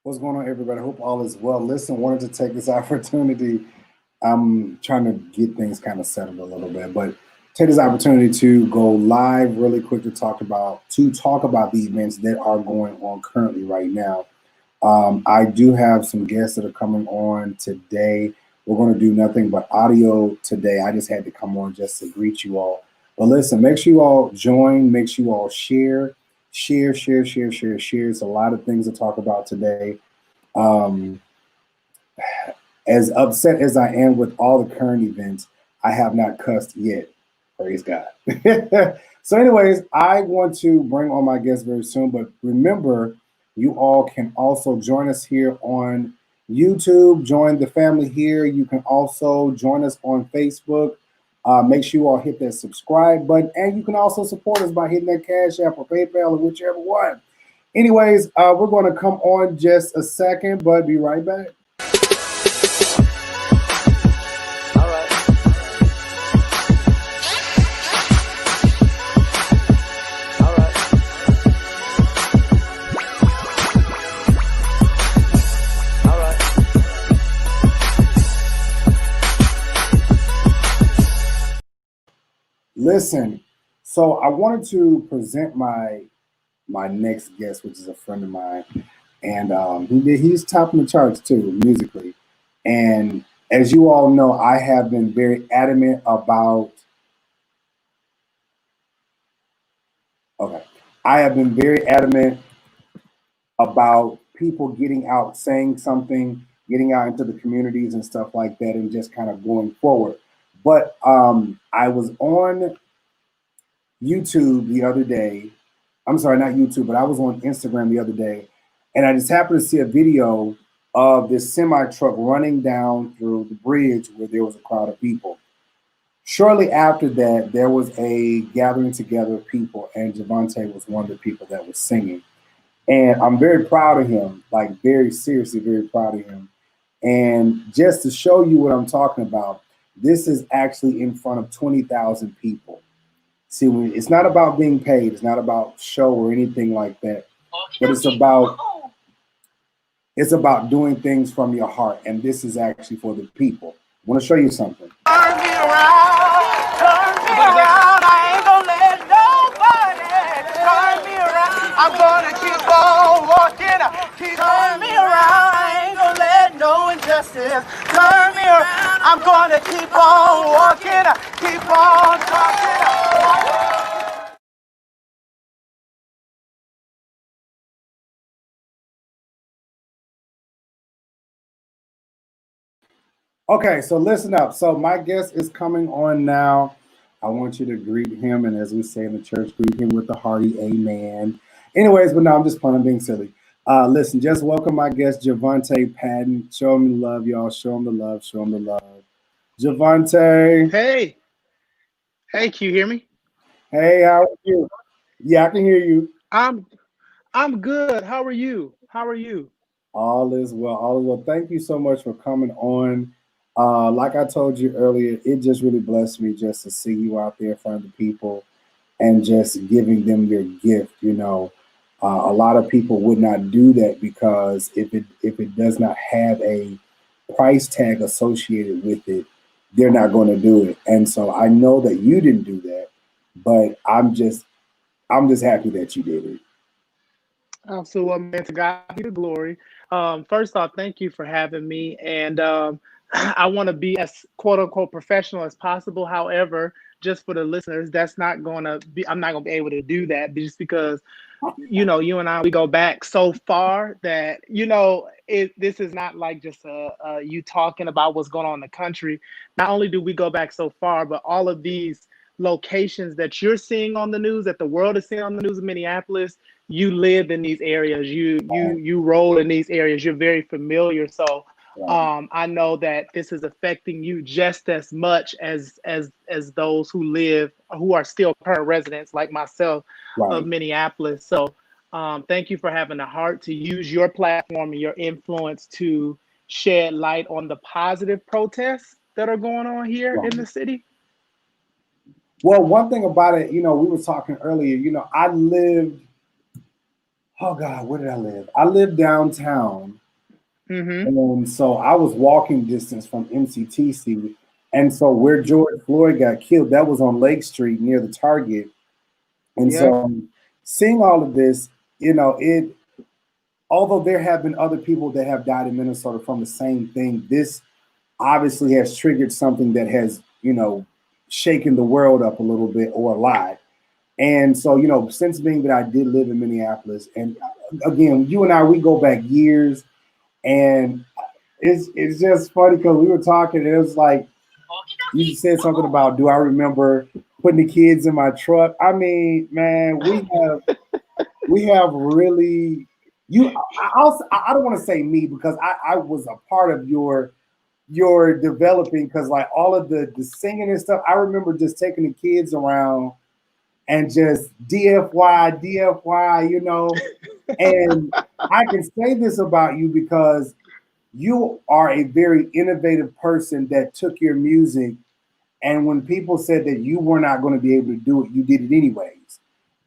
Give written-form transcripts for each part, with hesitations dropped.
What's going on, everybody? I hope all is well. Listen, wanted to take this opportunity. I'm trying to get things kind of settled a little bit, but take this opportunity to go live really quick to talk about the events that are going on currently right now. I do have some guests that are coming on today. We're going to do nothing but audio today. I just had to come on just to greet you all. But listen, make sure you all join, make sure you all share. It's a lot of things to talk about today. Um, as upset as I am with all the current events, I have not cussed yet. Praise God. So, anyways, I want to bring on my guests very soon, but remember, you all can also join us here on YouTube. Join the family here. You can also join us on Facebook. Make sure you all hit that subscribe button, and you can also support us by hitting that Cash App or PayPal or whichever one. Anyways, we're going to come on just a second, but be right back. Listen, so I wanted to present my next guest, which is a friend of mine, and he's topping the charts too musically. And as you all know, I have been very adamant about. Okay, I have been very adamant about people getting out, saying something, getting out into the communities and stuff like that, and just kind of going forward. But I was on YouTube the other day. I'm sorry, not YouTube, but I was on Instagram the other day, and I just happened to see a video of this semi truck running down through the bridge where there was a crowd of people. Shortly after that, there was a gathering together of people, and Javonte was one of the people that was singing. And I'm very proud of him, like very seriously, very proud of him. And just to show you what I'm talking about, this is actually in front of 20,000 people. See, it's not about being paid. It's not about show or anything like that. But it's about doing things from your heart. And this is actually for the people. I want to show you something. Turn me around. Turn me around. I ain't gonna let nobody turn me around. I'm gonna keep on walking. Turn me around. I ain't gonna let no injustice turn me around. I'm gonna keep on walking. Keep on talking. Okay, so listen up. So my guest is coming on now. I want you to greet him, and as we say in the church, greet him with a hearty amen. Anyways, but no, I'm just playing, I'm being silly. Listen, just welcome my guest, Javonte Patton. Show him the love, y'all. Show him the love. Show him the love. Javonte. Hey, can you hear me? Hey, how are you? Yeah, I can hear you. I'm good. How are you? How are you? All is well. All is well. Thank you so much for coming on. Like I told you earlier, it just really blessed me just to see you out there in front of the people and just giving them your gift. A lot of people would not do that because if it does not have a price tag associated with it, they're not going to do it. And so I know that you didn't do that, but I'm just happy that you did it. So, man, to God be the glory. First off, thank you for having me. And I want to be as quote unquote professional as possible. However, just for the listeners, I'm not going to be able to do that just because, you and I, we go back so far that, this is not like just you talking about what's going on in the country. Not only do we go back so far, but all of these locations that you're seeing on the news, that the world is seeing on the news in Minneapolis, you live in these areas, you roll in these areas, you're very familiar. So I know that this is affecting you just as much as those who are still current residents like myself of Minneapolis. So thank you for having the heart to use your platform and your influence to shed light on the positive protests that are going on here in the city. Well, one thing about it, we were talking earlier, I lived oh God, where did I live? I lived downtown. Mm-hmm. And so I was walking distance from MCTC. And so where George Floyd got killed, that was on Lake Street near the Target. And Yep. so seeing all of this, you know, although there have been other people that have died in Minnesota from the same thing, this obviously has triggered something that has, shaken the world up a little bit or a lot. And so, since being that I did live in Minneapolis, and again, you and I, we go back years, and it's just funny because we were talking, and it was like you said something about, do I remember putting the kids in my truck? I mean, man, we have really you. I don't want to say me because I was a part of your developing because like all of the singing and stuff. I remember just taking the kids around and just DFY, DFY, And I can say this about you because you are a very innovative person that took your music, and when people said that you were not going to be able to do it, you did it anyways.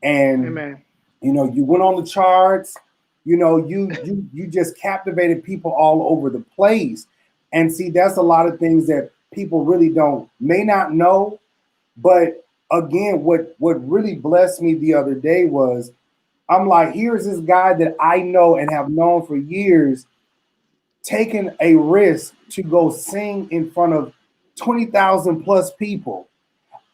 And Amen. you went on the charts. You just captivated people all over the place. And see, that's a lot of things that people really may not know. But again, what really blessed me the other day was I'm like, here's this guy that I know and have known for years taking a risk to go sing in front of 20,000 plus people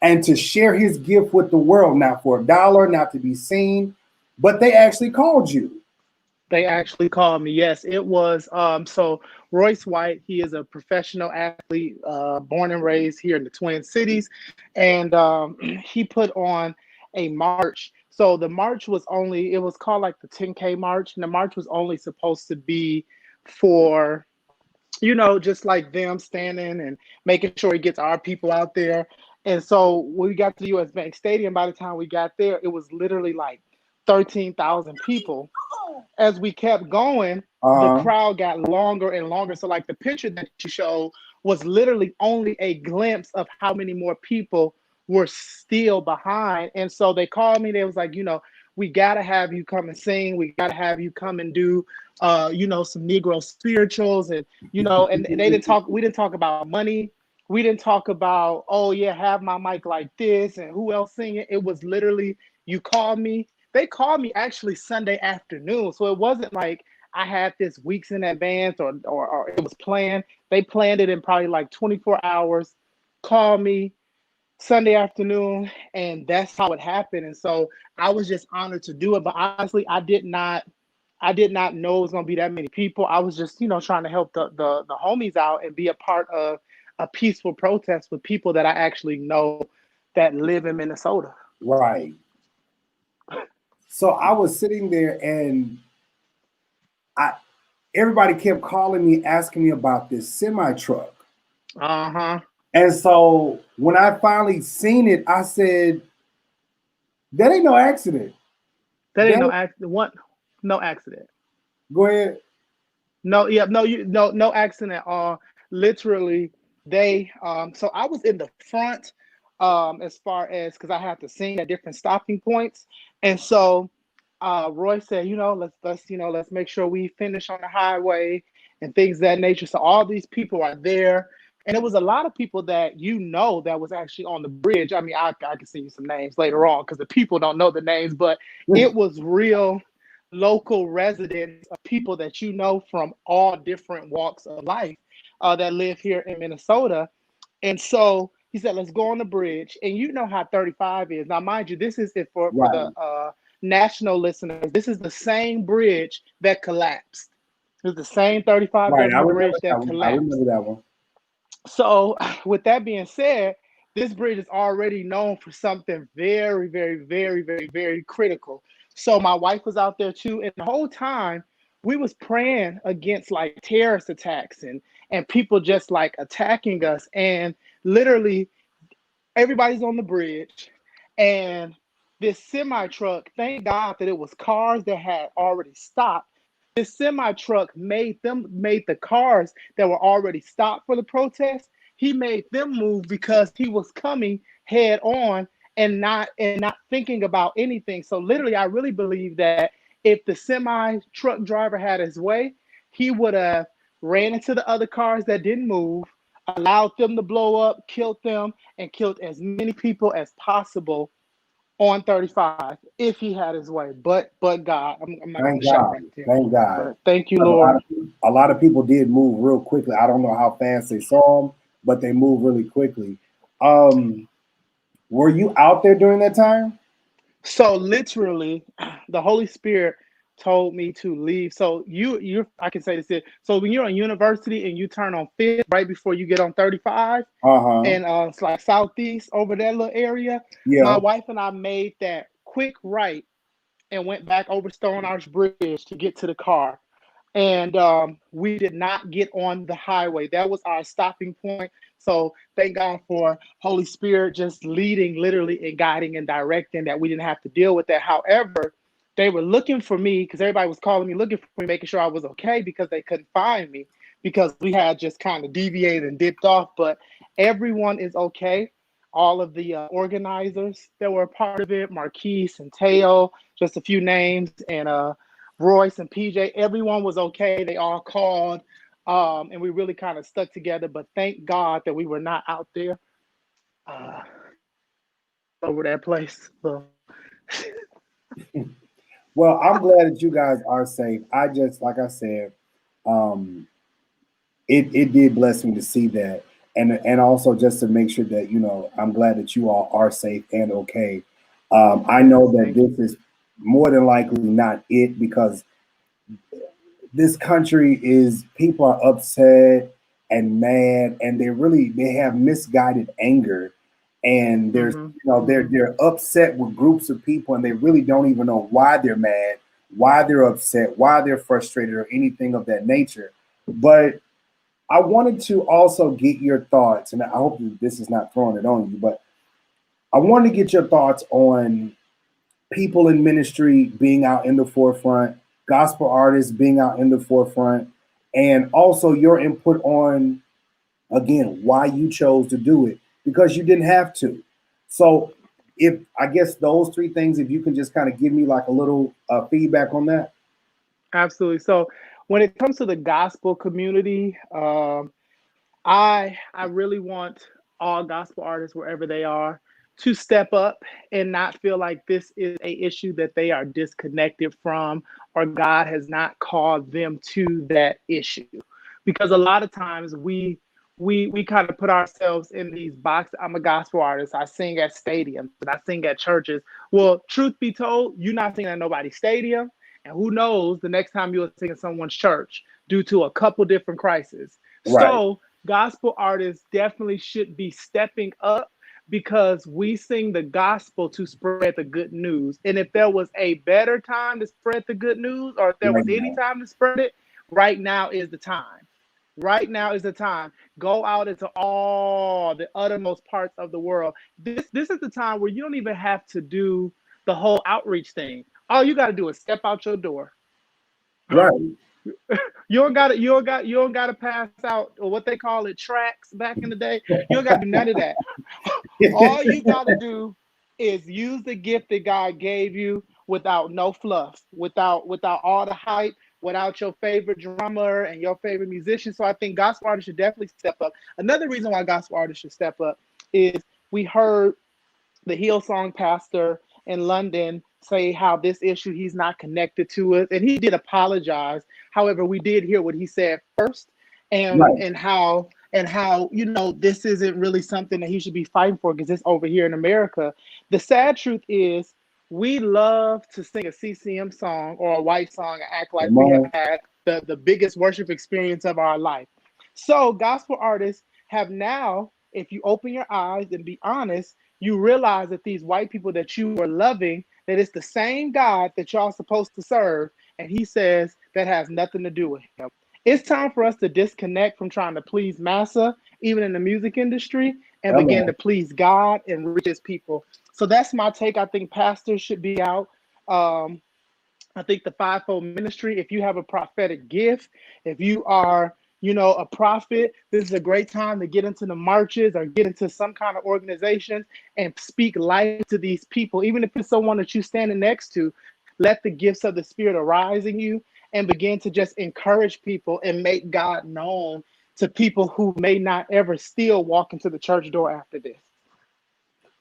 and to share his gift with the world, not for a dollar, not to be seen, but they actually called you. They actually called me. Yes, it was. So Royce White, he is a professional athlete, born and raised here in the Twin Cities, and he put on a march. So the march was only, it was called like the 10K march, and the march was only supposed to be for, just like them standing and making sure he gets our people out there. And so when we got to the US Bank Stadium, by the time we got there, it was literally like 13,000 people. As we kept going, the Uh, crowd got longer and longer. So, like the picture that you showed was literally only a glimpse of how many more people were still behind. And so they called me. They was like, we gotta have you come and sing. We gotta have you come and do, some Negro spirituals, and and they didn't talk. We didn't talk about money. We didn't talk about, oh yeah, have my mic like this and who else singing. It was literally, you called me. They called me actually Sunday afternoon. So it wasn't like I had this weeks in advance, or it was planned. They planned it in probably like 24 hours, called me Sunday afternoon, and that's how it happened. And so I was just honored to do it. But honestly, I did not know it was gonna be that many people. I was just, trying to help the homies out and be a part of a peaceful protest with people that I actually know that live in Minnesota. right. So I was sitting there and I everybody kept calling me, asking me about this semi truck. Uh-huh. And so when I finally seen it, I said, that ain't no accident. That ain't That no accident. What? No accident. Go ahead. No, yeah, no accident at all. Literally, they so I was in the front, as far as, because I had to sing at different stopping points. And so Roy said, let's make sure we finish on the highway and things of that nature. So all these people are there. And it was a lot of people that that was actually on the bridge. I mean, I can send you some names later on because the people don't know the names, but it was real local residents of people that from all different walks of life, that live here in Minnesota. And so he said, let's go on the bridge. And you know how 35 is. Now, mind you, this is it for the Right. national listeners. This is the same bridge that collapsed. It was the same 35 Right. I W remember bridge that that one. I remember collapsed. that one. So, with that being said, this bridge is already known for something very, very, very, very, very critical. So my wife was out there too, and the whole time we was praying against like terrorist attacks and people just like attacking us. And literally, everybody's on the bridge, and this semi truck. Thank God that it was cars that had already stopped. This semi truck made the cars that were already stopped for the protest. He made them move because he was coming head on and not thinking about anything. So literally, I really believe that If the semi truck driver had his way, he would have ran into the other cars that didn't move, allowed them to blow up, killed them, and killed as many people as possible on 35 if he had his way. But God, I'm not going Thank to shout God. right there. Thank God. But thank you, Because Lord. a lot of people did move real quickly. I don't know how fast they saw them, but they moved really quickly. Were you out there during that time? So literally, the Holy Spirit told me to leave. So you I can say this here. So when you're in university and you turn on fifth right before you get on 35, Uh-huh. and it's like southeast over that little area, my Yeah. wife and I made that quick right and went back over Stone Arch Bridge to get to the car. And we did not get on the highway. That was our stopping point. So thank God for Holy Spirit just leading, literally, and guiding and directing that we didn't have to deal with that. However, they were looking for me because everybody was calling me, looking for me, making sure I was okay because they couldn't find me because we had just kind of deviated and dipped off. But everyone is okay. All of the organizers that were a part of it, Marquise and Teo, just a few names, and Royce and PJ, everyone was okay. They all called, and we really kind of stuck together. But thank God that we were not out there uh, over that place. So, Well, I'm glad that you guys are safe. I just, like I said, um, it did bless me to see that, and also just to make sure that I'm glad that you all are safe and okay. I know yes, that thank you. this is more than likely not it because this country is people are upset and mad, and they have misguided anger, and there's Mm-hmm, they're mm-hmm. they're upset with groups of people, and they really don't even know why they're mad, why they're upset, why they're frustrated, or anything of that nature. But I wanted to also get your thoughts, and I hope that this is not throwing it on you, but I wanted to get your thoughts on people in ministry being out in the forefront, gospel artists being out in the forefront, and also your input on, again, why you chose to do it because you didn't have to. So, if I guess those three things, if you can just kind of give me like a little feedback on that. Absolutely. So when it comes to the gospel community, I really want all gospel artists wherever they are to step up and not feel like this is a issue that they are disconnected from or God has not called them to that issue. Because a lot of times we kind of put ourselves in these boxes. I'm a gospel artist. I sing at stadiums and I sing at churches. Well, truth be told, you're not singing at nobody's stadium. And who knows the next time you'll sing in someone's church due to a couple different crises. Right, So gospel artists definitely should be stepping up because we sing the gospel to spread the good news. And if there was a better time to spread the good news, or if there right was any now. time to spread it, right now is the time. Right now is the time. Go out into all the uttermost parts of the world. This is the time where you don't even have to do the whole outreach thing. All you got to do is step out your door. Right. You don't gotta pass out or what they call it tracks back in the day. You don't gotta do none of that. All you gotta do is use the gift that God gave you without no fluff, without all the hype, without your favorite drummer and your favorite musician. So I think gospel artists should definitely step up. Another reason why gospel artists should step up is we heard the Hillsong pastor in London say how this issue he's not connected to it, and he did apologize. However, we did hear what he said first, Right. and how this isn't really something that he should be fighting for because it's over here in America. The sad truth is we love to sing a CCM song or a white song and act like Come we have on. had the biggest worship experience of our life. So gospel artists have now, if you open your eyes and be honest, you realize that these white people that you were loving, that it's the same God that y'all supposed to serve, and he says that has nothing to do with him. It's time for us to disconnect from trying to please massa, even in the music industry, and Come begin to on. please God and reach his people. So that's my take. I think pastors should be out. Um, I think the fivefold ministry, if you have a prophetic gift, if you are, a prophet, this is a great time to get into the marches or get into some kind of organization and speak life to these people, even if it's someone that you're standing next to. let the gifts of the Spirit arise in you and begin to just encourage people and make God known to people who may not ever still walk into the church door after this.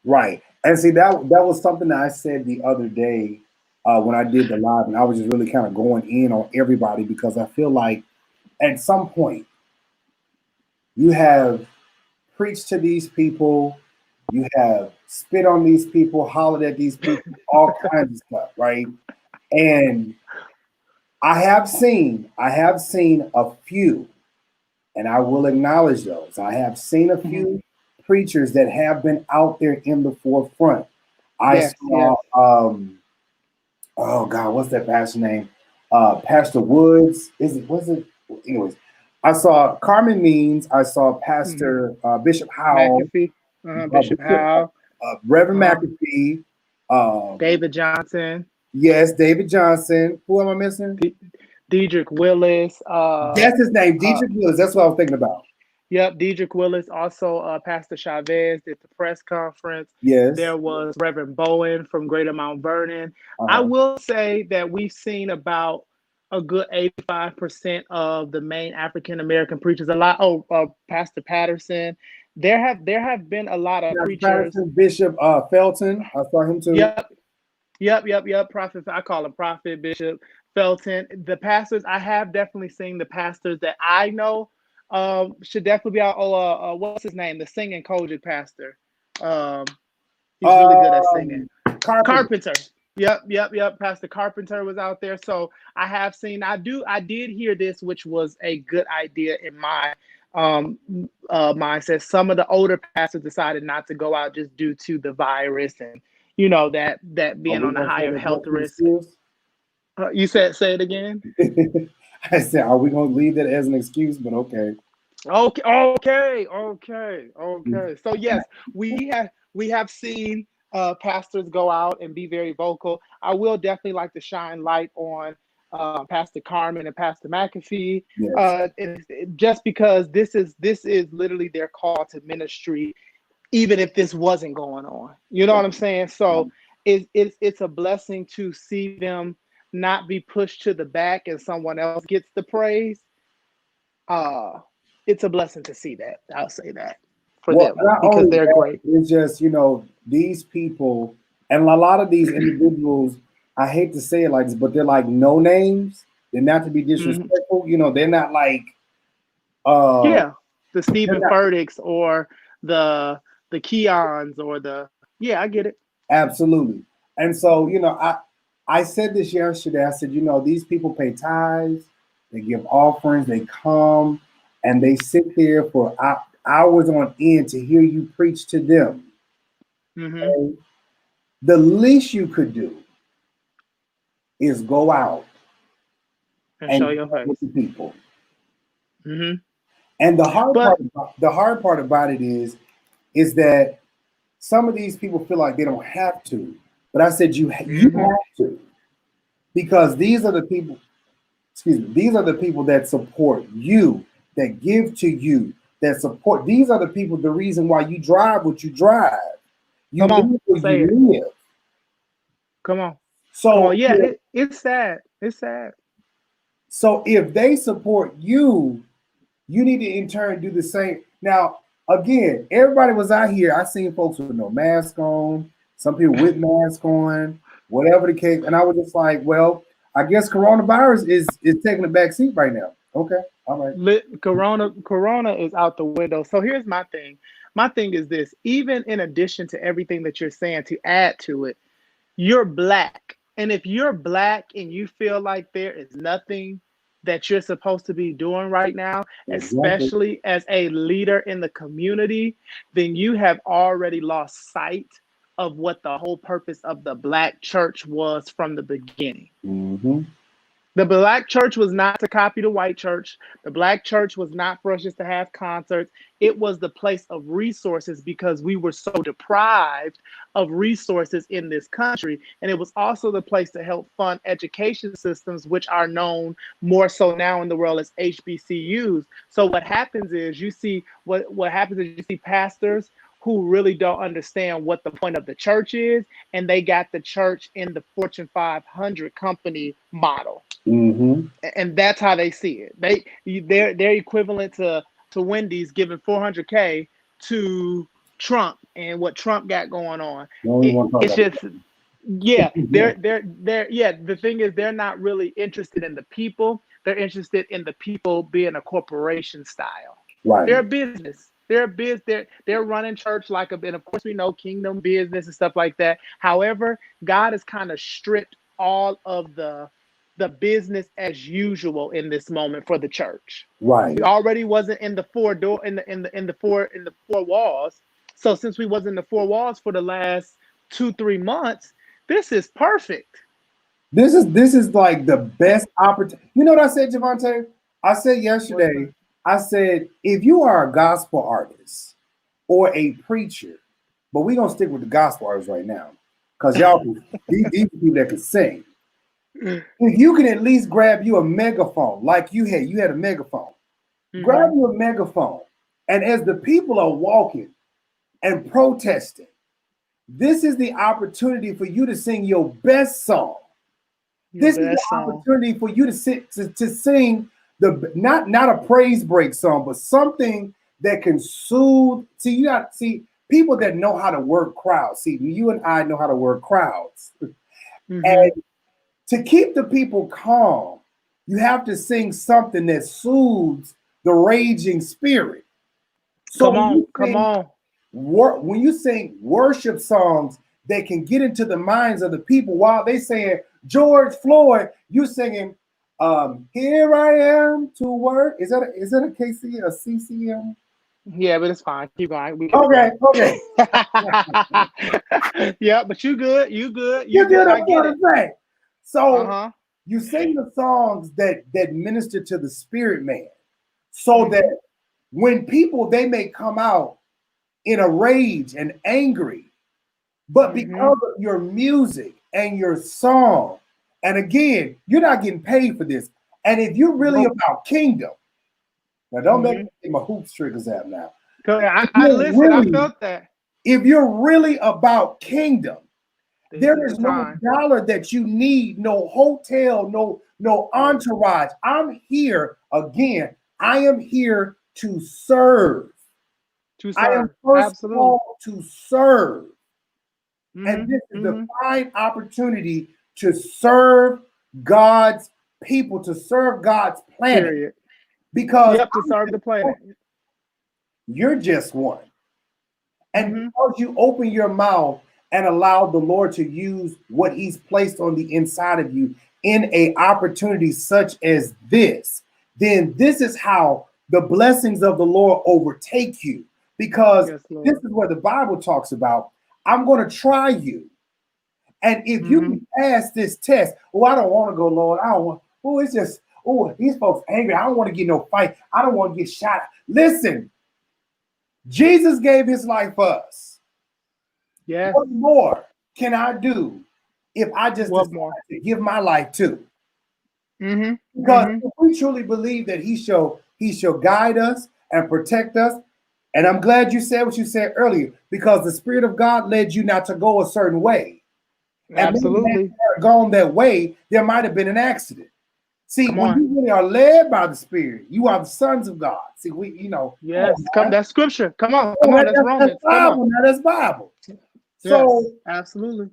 Right. And see, that was something that I said the other day when I did the live, and I was just really kind of going in on everybody because I feel like at some point you have preached to these people, you have spit on these people, hollered at these people, all kinds of stuff, right? And I have seen a few, and I will acknowledge those. I have seen a few preachers that have been out there in the forefront. I saw, oh God, what's that pastor name? Pastor Woods. Was it? Anyways, I saw Carmen Means. I saw Pastor Bishop Howell. McAfee, Bishop Howell. Reverend McAfee. David Johnson. Yes, David Johnson. Who am I missing? Dedrick Willis. That's his name, Dedrick Willis. That's what I was thinking about. Yep, Dedrick Willis. Also, Pastor Jives did the press conference. Yes. There was Reverend Bowen from Greater Mount Vernon. I will say that we've seen about a good 85% of the main African American preachers. Pastor Patterson. There have been a lot of preachers. Patterson, Bishop Felton. I saw him too. Yep. Prophet. I call him Prophet Bishop Felton. The pastors, I have definitely seen the pastors that I know should definitely be out. What's his name? The singing Kojic pastor. He's really good at singing. Carpenter. Yep. Pastor Carpenter was out there. So I have seen. I did hear this, which was a good idea in my mindset. Some of the older pastors decided not to go out just due to the virus and that being on a higher health risk. You say it again. I said, are we going to leave that as an excuse? But okay. Okay. So yes, we have seen pastors go out and be very vocal. I will definitely like to shine light on Pastor Carmen and Pastor McAfee, just because this is literally their call to ministry. Even if this wasn't going on, you know what I'm saying? So it's a blessing to see them not be pushed to the back and someone else gets the praise. It's a blessing to see that. I'll say that for them because they're great. It's just, these people and a lot of these individuals, I hate to say it like this, but they're like no names. They're not to be disrespectful. They're not like the Stephen Furticks or the Keons or I get it. Absolutely. And so, I said this yesterday. I said, these people pay tithes, they give offerings, they come and they sit there for hours on end to hear you preach to them. Okay? The least you could do is go out and show your face with the people. And the hard part about it is that some of these people feel like they don't have to, but I said you have to, because these are the people. These are the people that support you, that give to you, that support. These are the people. The reason why you drive what you drive. You live where you live. Come on. So it's sad. It's sad. So if they support you, you need to in turn do the same. Now, again, everybody was out here. I seen folks with no mask on, some people with mask on, whatever the case. And I was just like, well, I guess coronavirus is taking a back seat right now. Okay, all right. Corona is out the window. So here's my thing. My thing is this. Even in addition to everything that you're saying, to add to it, you're Black. And if you're Black and you feel like there is nothing that you're supposed to be doing right now, especially as a leader in the community, then you have already lost sight of what the whole purpose of the Black church was from the beginning. The Black church was not to copy the white church. The Black church was not for us just to have concerts. It was the place of resources because we were so deprived of resources in this country. And it was also the place to help fund education systems, which are known more so now in the world as HBCUs. So what happens is you see pastors who really don't understand what the point of the church is, and they got the church in the Fortune 500 company model, Mm-hmm. and that's how they see it. They're equivalent to Wendy's giving 400K to Trump and what Trump got going on. Don't even want to talk It's about just, yeah, it. they're yeah. The thing is, they're not really interested in the people. They're interested in the people being a corporation style. They're a Right. business. They're running church like a, and of course we know kingdom business and stuff like that. However, God has kind of stripped all of the business as usual in this moment for the church. We Right. already wasn't in the four walls. So since we was in the four walls for the last 2-3 months, this is perfect. This is like the best opportunity. You know what I said, Javonte? I said What's yesterday, that? I said, if you are a gospel artist or a preacher, but we're gonna stick with the gospel artists right now, because these people that can sing. If you can at least grab you a megaphone, like you had a megaphone. Grab Mm-hmm. you a megaphone. And as the people are walking and protesting, this is the opportunity for you to sing your best song. Your This is the best song. opportunity for you to sing the not a praise break song, but something that can soothe. See, you got people that know how to work crowds. See, you and I know how to work crowds. Mm-hmm. And to keep the people calm, you have to sing something that soothes the raging spirit. So Come on, come on. when you sing worship songs that can get into the minds of the people while they saying George Floyd, you singing "Here I Am to Work." Is that a KC a CCM? Yeah, but it's fine. Keep going. We get the Okay, point. okay. Yeah, but you good. You good. You You get good. what I I'm get trying it. to say. So Uh-huh. you sing the songs that minister to the spirit man, so Mm-hmm. that when people they may come out in a rage and angry, but Mm-hmm. because of your music and your song, and again, you're not getting paid for this. And if you're really Nope. about kingdom, now don't make Mm-hmm. me get my hoops triggers out now. I, If I you're listen. I really, felt that. if you're really about kingdom, This there is the is no time. dollar that you need, no hotel, no Nope. entourage. I'm here again. I am here to serve. To I am serve. first Absolutely. called to serve. And this Mm-hmm. is the Mm-hmm. fine opportunity to serve God's people, to serve God's planet. Period. Because Yep. To serve the planet. you're just one. And Mm-hmm. because you open your mouth and allow the Lord to use what He's placed on the inside of you in a opportunity such as this, then this is how the blessings of the Lord overtake you. Because Yes, this Lord. is where the Bible talks about, I'm going to try you. And if you Mm-hmm. can pass this test, oh, I don't want to go, Lord. I don't want, oh, it's just, oh, these folks angry. I don't want to get no fight. I don't want to get shot. Listen, Jesus gave his life for us. Yes. What more can I do if I just What decide more? to give my life to? Mm-hmm. Because Mm-hmm. if we truly believe that he shall guide us and protect us, and I'm glad you said what you said earlier, because the Spirit of God led you not to go a certain way. And maybe had Absolutely. you gone that way, there might have been an accident. See, Come when on. you really are led by the Spirit, you are the sons of God. See, come on, Yes. Come. man. That's scripture. Come on. Oh, Come on. That's that's Romans. Come on. Bible. Now that's Bible. Yes. So Absolutely.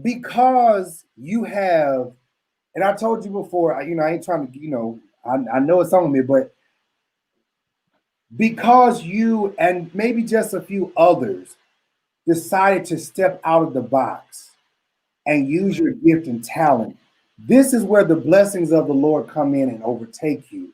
because you have, and I told you before, I ain't trying to, I know it's on me, but because you and maybe just a few others decided to step out of the box and use your Amen. gift and talent, this is where the blessings of the Lord come in and overtake you.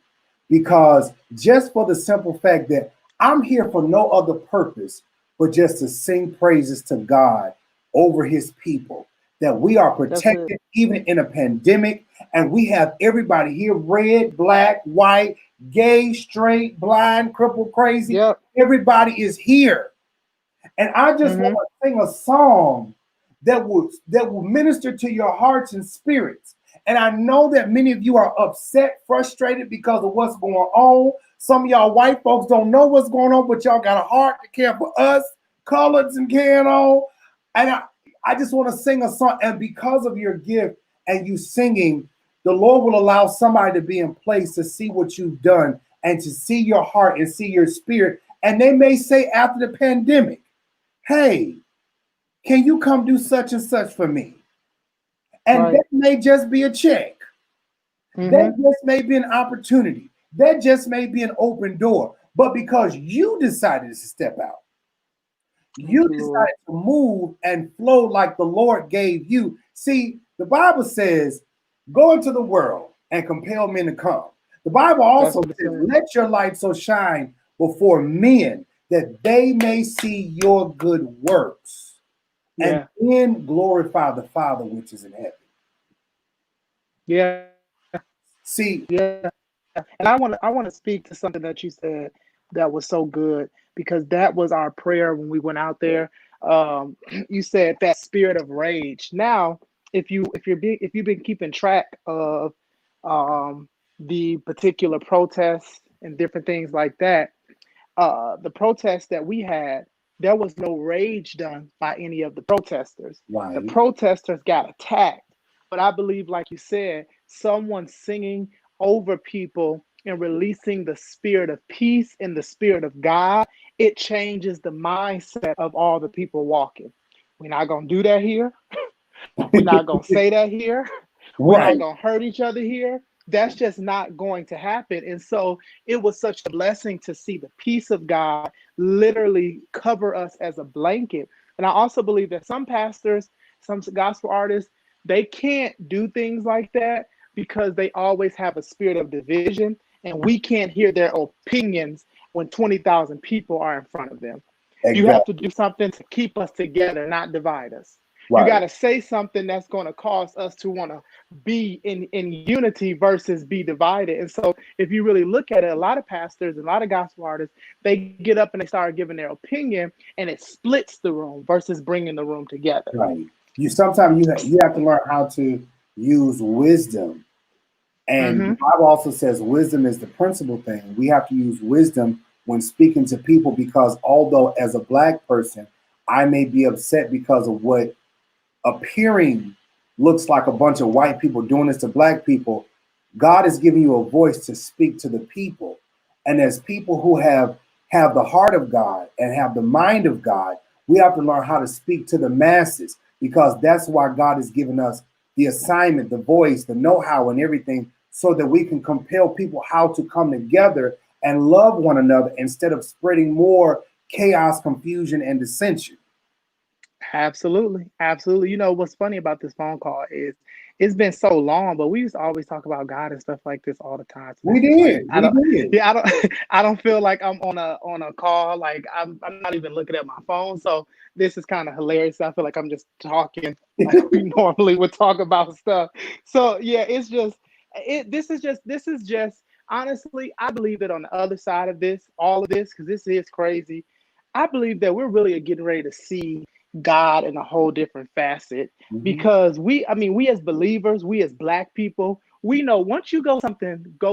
Because just for the simple fact that I'm here for no other purpose but just to sing praises to God over his people, that we are That's it. protected even in a pandemic, and we have everybody here red, black, white, gay, straight, blind, crippled, crazy. Yep. Everybody is here. And I just want Mm-hmm. to sing a song that will minister to your hearts and spirits. And I know that many of you are upset, frustrated because of what's going on. Some of y'all white folks don't know what's going on, but y'all got a heart to care for us. coloreds and can on. And I just want to sing a song. And because of your gift and you singing, the Lord will allow somebody to be in place to see what you've done and to see your heart and see your spirit. And they may say after the pandemic, hey, can you come do such and such for me? And that may just be a check. That just may be an opportunity. That just may be an open door. But because you decided to step out, you decided to move and flow like the Lord gave you. See, the Bible says, go into the world and compel men to come. The Bible also says, let your light so shine before men that they may see your good works and then glorify the Father which is in heaven. Yeah. See, yeah. And I want to speak to something that you said that was so good, because that was our prayer when we went out there. You said that spirit of rage. Now, if you've been keeping track of the particular protests and different things like that, the protests that we had, there was no rage done by any of the protesters. right. The protesters got attacked. But I believe, like you said, someone singing over people and releasing the spirit of peace and the spirit of God, it changes the mindset of all the people walking. We're not going to do that here. We're not going to say that here. We're not going to hurt each other here. That's just not going to happen. And so it was such a blessing to see the peace of God literally cover us as a blanket. And I also believe that some pastors, some gospel artists, they can't do things like that because they always have a spirit of division, and we can't hear their opinions when 20,000 people are in front of them. Exactly. You have to do something to keep us together, not divide us. Right. You got to say something that's going to cause us to want to be in unity versus be divided. And so if you really look at it, a lot of pastors, a lot of gospel artists, they get up and they start giving their opinion, and it splits the room versus bringing the room together. Right. Sometimes you have to learn how to use wisdom. And the Bible also says wisdom is the principal thing. We have to use wisdom when speaking to people, because although as a Black person, I may be upset because of what appearing looks like a bunch of white people doing this to Black people, God is giving you a voice to speak to the people. And as people who have the heart of God and have the mind of God, we have to learn how to speak to the masses, because that's why God has given us the assignment, the voice, the know-how and everything, so that we can compel people how to come together and love one another instead of spreading more chaos, confusion, and dissension. Absolutely. Absolutely. You know, what's funny about this phone call is it's been so long, but we used to always talk about God and stuff like this all the time. So we did. I don't feel like I'm on a call. Like I'm not even looking at my phone. So this is kind of hilarious. I feel like I'm just talking like we normally would talk about stuff. So yeah, it's just this is just honestly, I believe that on the other side of this, all of this, because this is crazy, I believe that we're really getting ready to see God in a whole different facet, because we as believers, we as Black people, we know once you go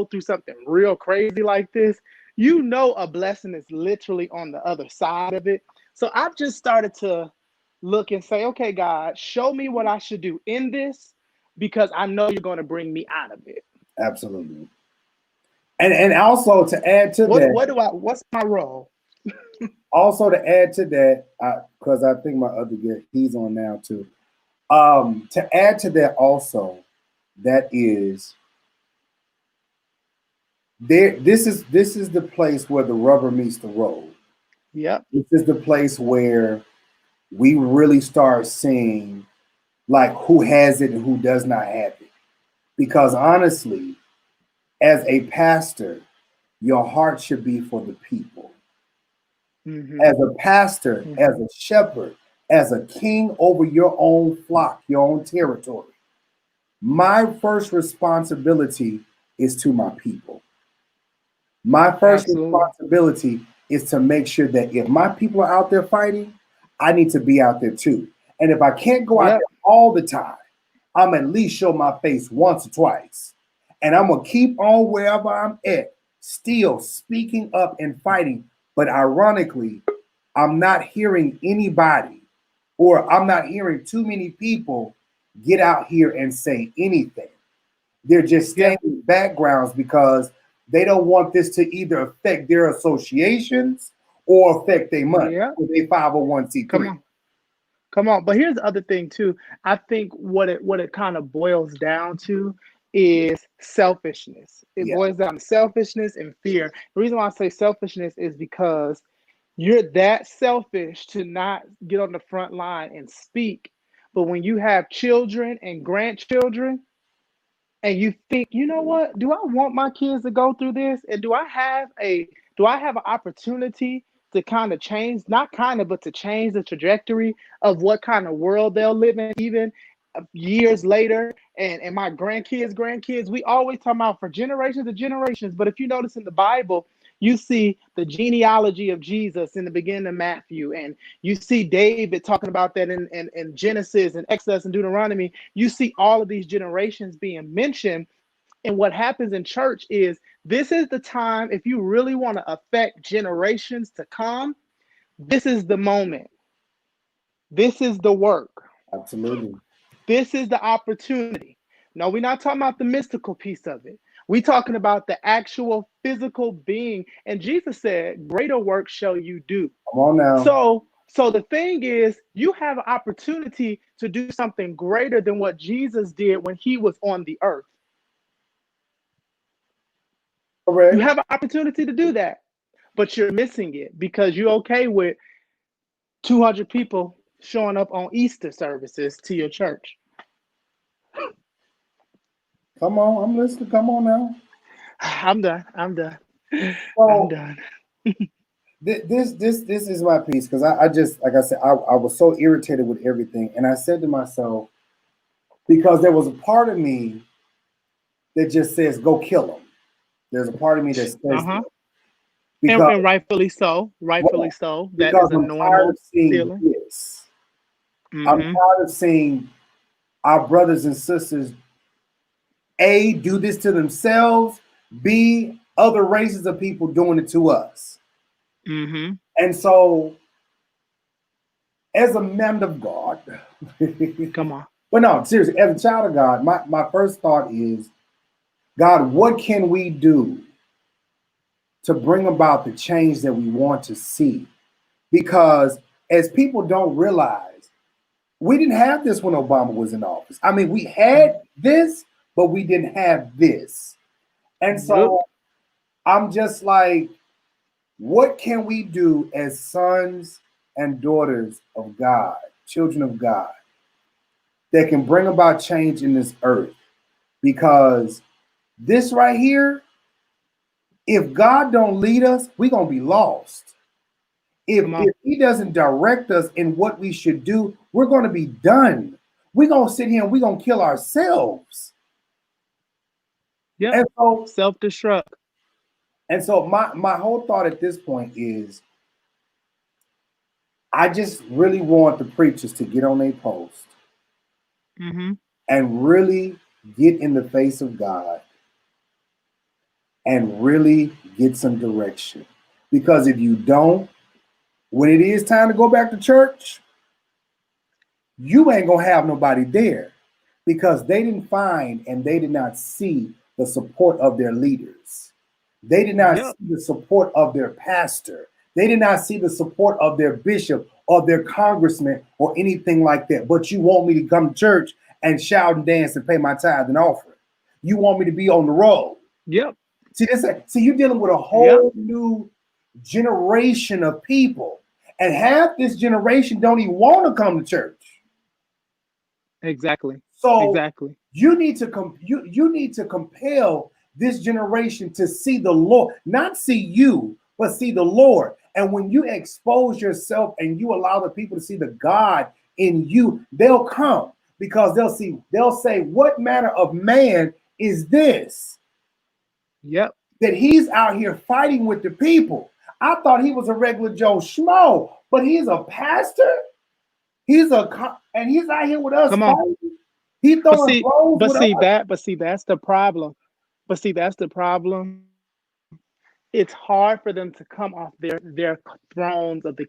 through something real crazy like this, you know a blessing is literally on the other side of it. So I've just started to look and say, okay, God, show me what I should do in this, because I know you're going to bring me out of it. Absolutely. And also to add to what's my role? Also to add to that, because I think my other guest, he's on now too. To add to that also, that is there. This is the place where the rubber meets the road. Yep. This is the place where we really start seeing like who has it and who does not have it. Because honestly, as a pastor, your heart should be for the people. As a pastor, as a shepherd, as a king over your own flock, your own territory, my first responsibility is to my people. My first responsibility is to make sure that if my people are out there fighting, I need to be out there too. And if I can't go out there all the time, I'm at least show my face once or twice. And I'm going to keep on wherever I'm at, still speaking up and fighting. But ironically, I'm not hearing anybody, or I'm not hearing too many people get out here and say anything. They're just staying in backgrounds because they don't want this to either affect their associations or affect their money, Yeah. or their 501c3. Come on. Come on. But here's the other thing too. I think what it kind of boils down to is selfishness. It Yeah, boils down to selfishness and fear. The reason why I say selfishness is because you're that selfish to not get on the front line and speak. But when you have children and grandchildren, and you think, you know what? Do I want my kids to go through this? And do I have an opportunity to kind of change, not kind of, but to change the trajectory of what kind of world they'll live in, even years later, and my grandkids, we always talk about for generations and generations. But if you notice in the Bible, you see the genealogy of Jesus in the beginning of Matthew, and you see David talking about that in Genesis and Exodus and Deuteronomy. You see all of these generations being mentioned. And what happens in church is this is the time, if you really want to affect generations to come, this is the moment. This is the work. absolutely. This is the opportunity. No, we're not talking about the mystical piece of it. We're talking about the actual physical being. And Jesus said, greater work shall you do. Come on now. So the thing is, you have an opportunity to do something greater than what Jesus did when he was on the earth. You Correct. have an opportunity to do that, but you're missing it because you're okay with 200 people showing up on Easter services to your church. Come on, I'm listening. Come on now. I'm done. I'm done. I'm So done. this is my piece, because I just, like I said, I was so irritated with everything, and I said to myself, because there was a part of me that just says go kill them. There's a part of me that says Uh-huh. that, And, because and rightfully so. Rightfully well, so. That because is a I'm tired normal of seeing feeling. this. I'm Mm-hmm. tired of seeing our brothers and sisters A, do this to themselves, B, other races of people doing it to us. Mm-hmm. And so, as a man of God, Come on. well, no, seriously, as a child of God, my first thought is, God, what can we do to bring about the change that we want to see? Because as people don't realize, we didn't have this when Obama was in office. I mean, we had this, but we didn't have this. And Yep. so I'm just like, what can we do as sons and daughters of God, children of God, that can bring about change in this earth? Because this right here, if God don't lead us, we're gonna be lost. Come on. If He doesn't direct us in what we should do, we're gonna be done. We're gonna sit here and we're gonna kill ourselves. Yep. And so, Self-destruct. my whole thought at this point is, I just really want the preachers to get on their post Mm-hmm. and really get in the face of God and really get some direction. Because if you don't, when it is time to go back to church, you ain't gonna have nobody there, because they didn't find and they did not see the support of their leaders. They did not see Yep. the support of their pastor. They did not see the support of their bishop or their congressman or anything like that. But you want me to come to church and shout and dance and pay my tithe and offering. You want me to be on the road. Yep. See, you're dealing with a Yep. whole new generation of people. And half this generation don't even want to come to church. Exactly. So Exactly. you need to compel this generation to see the Lord, not see you, but see the Lord. And when you expose yourself and you allow the people to see the God in you, they'll come, because they'll say, what manner of man is this, Yep. that he's out here fighting with the people? I thought he was a regular Joe Schmo, but he's a pastor. And he's out here with us Come on. fighting. He But throwing see, blows but with see us. that, but see that's the problem. But see that's the problem. It's hard for them to come off their thrones of the